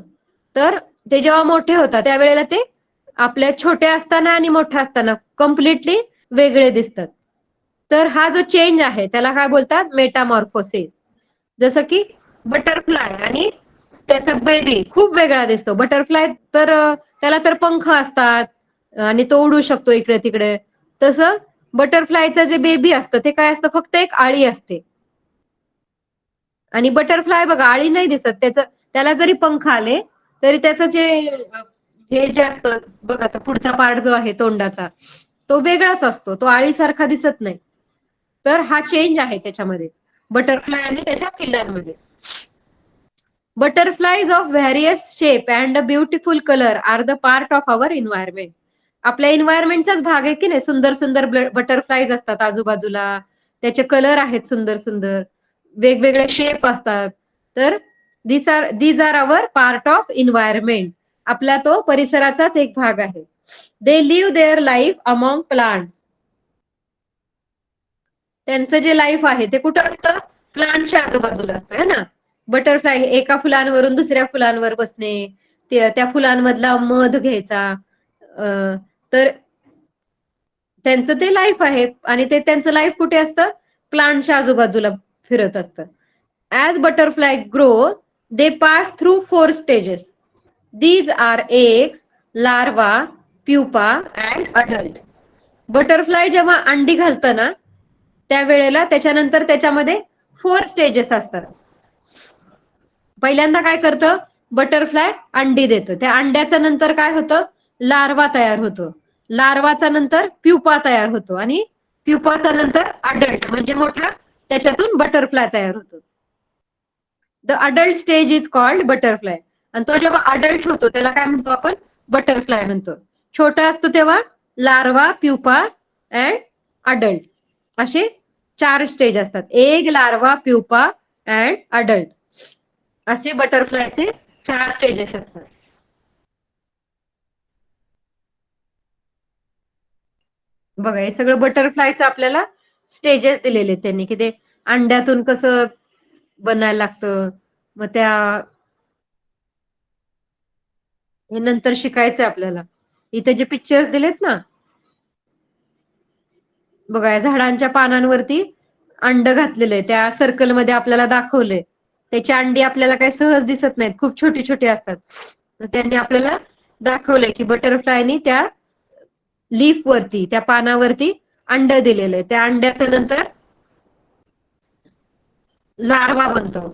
तर ते जेव्हा मोठे होतात त्यावेळेला ते आपल्या छोटे असताना आणि मोठे असताना कम्प्लिटली वेगळे दिसतात. तर हा जो चेंज आहे त्याला काय बोलतात? मेटामॉर्फोसिस. जसं की बटरफ्लाय आणि त्याचा बेबी खूप वेगळा दिसतो. बटरफ्लाय तर त्याला तर पंख असतात आणि तो उडू शकतो इकडे तिकडे. तसं बटरफ्लायचं जे बेबी असतं ते काय असतं? फक्त एक आळी असते. आणि बटरफ्लाय बघा आळी नाही दिसत, त्याला जरी पंख आले तरी त्याचं हे जे असतं बघा, आता पुढचा पार्ट जो आहे तोंडाचा तो वेगळाच असतो, तो आळीसारखा दिसत नाही. तर हा चेंज आहे त्याच्यामध्ये बटरफ्लाय आणि त्याच्या पिल्लांमध्ये. Butterflies of various shape and a beautiful colour are the part of our environment. आपल्या एन्व्हायरमेंटचाच भाग आहे की नाही. सुंदर सुंदर बटरफ्लाईज असतात आजूबाजूला, त्याचे कलर आहेत सुंदर सुंदर, वेगवेगळे शेप असतात. तर these are our part of environment. आपला तो परिसराचाच एक भाग आहे. They live their life among plants. त्यांचं जे लाईफ आहे ते कुठं असतं? प्लांटच्या आजूबाजूला असतं है ना. बटरफ्लाय एका फुलांवरून दुसऱ्या फुलांवर बसणे, त्या फुलांमधला मध घ्यायचा. तर त्यांचं ते लाईफ आहे आणि ते त्यांचं लाईफ कुठे असतं? प्लांटच्या आजूबाजूला फिरत असतं. As butterfly grow they pass through 4 stages. These are eggs, larva, pupa and adult. Butterfly जेव्हा अंडी घालतं ना त्यावेळेला त्याच्यानंतर त्याच्यामध्ये 4 स्टेजेस असतात. पहिल्यांदा काय करतं? बटरफ्लाय अंडी देतं. त्या अंड्याच्या नंतर काय होतं? लार्वा तयार होतो. लार्वाचा नंतर प्युपा तयार होतो आणि प्युपाचा नंतर अडल्ट म्हणजे मोठा, त्याच्यातून बटरफ्लाय तयार होतो. The adult stage is called butterfly. आणि तो जेव्हा अडल्ट होतो त्याला काय म्हणतो आपण? बटरफ्लाय म्हणतो. छोटा असतो तेव्हा लार्वा, प्युपा अँड अडल्ट असे 4 स्टेज असतात. Egg, larva, pupa and adult असे बटरफ्लायचे 4 स्टेजेस असतात. बघा हे सगळं बटरफ्लायचं आपल्याला स्टेजेस दिलेले त्यांनी की ते अंड्यातून कसं बनायला लागतं, मग हे नंतर शिकायचंय आपल्याला. इथे जे पिक्चर्स दिलेत ना बघा, या झाडांच्या पानांवरती अंड घातलेले त्या सर्कलमध्ये आपल्याला दाखवलंय. त्याची अंडी आपल्याला काही सहज दिसत नाहीत, खूप छोटी छोटी असतात. त्यांनी आपल्याला दाखवलंय की बटरफ्लायनी त्या लीफ वरती, त्या पानावरती अंड दिलेलं आहे. त्या अंड्याच्या नंतर लार्वा बनतो,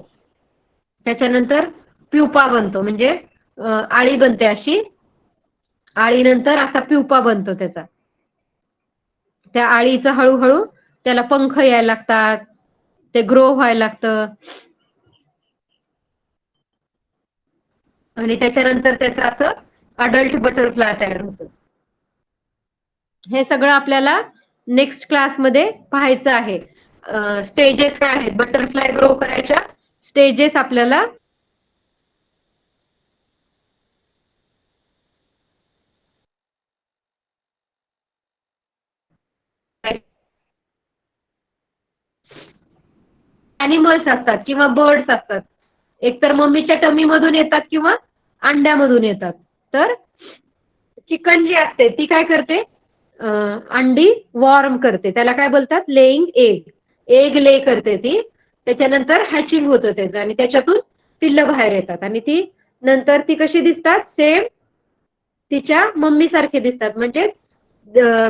त्याच्यानंतर प्युपा बनतो म्हणजे आळी बनते अशी. आळीनंतर असा प्युपा बनतो त्याचा. त्या आळीचं हळूहळू त्याला पंख यायला लागतात, ते ग्रो व्हायला लागतं आणि त्याच्यानंतर त्याचं असं अडल्ट बटरफ्लाय तयार होतं. हे सगळं आपल्याला नेक्स्ट क्लासमध्ये पाहायचं आहे. स्टेजेस काय आहेत, बटरफ्लाय ग्रो करायच्या स्टेजेस आपल्याला अॅनिमल्स असतात किंवा बर्ड्स असतात. एकतर मम्मीच्या टमी मधून येतात किंवा अंड्यामधून येतात. तर चिकन जी असते ती काय करते, अंडी वॉर्म करते, त्याला काय बोलतात, लेईंग एग. एग ले करते ती, त्याच्यानंतर हॅचिंग होतं त्याचं आणि त्याच्यातून पिल्लं बाहेर येतात आणि ती नंतर ती कशी दिसतात, सेम तिच्या मम्मी सारखे दिसतात. म्हणजे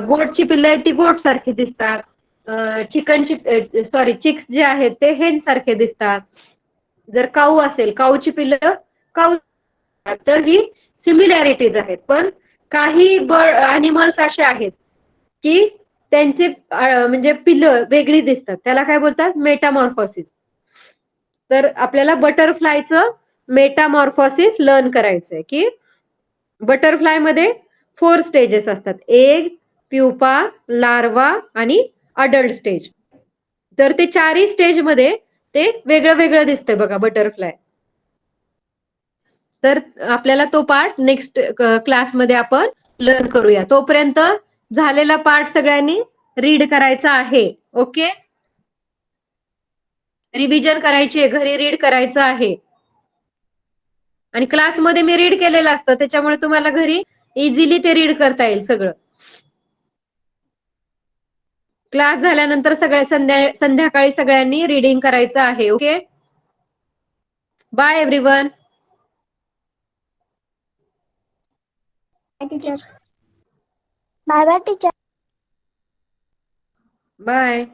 गोटची पिल्लं आहेत ती गोट सारखी दिसतात, चिकनची चिक्स जे आहेत ते हेन सारखे दिसतात. जर काऊ असेल, काऊची पिल्लं काऊ, तर ही सिमिलॅरिटीज आहेत. पण काही अॅनिमल्स असे आहेत की त्यांचे म्हणजे पिल्लं वेगळी दिसतात, त्याला काय बोलतात, मेटामॉर्फोसिस. तर आपल्याला बटरफ्लायचं मेटामॉर्फोसिस लर्न करायचंय की बटरफ्लाय मध्ये 4 स्टेजेस असतात, एग, प्युपा, लार्वा आणि अडल्ट स्टेज. तर ते 4ही स्टेज मध्ये ते वेगळं वेगळं दिसतंय बघा बटरफ्लाय. तर आपल्याला तो पार्ट नेक्स्ट क्लासमध्ये आपण लर्न करूया. तोपर्यंत झालेला पार्ट सगळ्यांनी रीड करायचा आहे. ओके, रिव्हिजन करायची आहे, घरी रीड करायचं आहे. आणि क्लासमध्ये मी रीड केलेलं असतं, त्याच्यामुळे तुम्हाला घरी इझिली ते रीड करता येईल सगळं. क्लास झाल्यानंतर संध्याकाळी सगळ्यांनी रीडिंग करायचं आहे. Okay, bye everyone. Teacher. Bye bye teacher. Bye.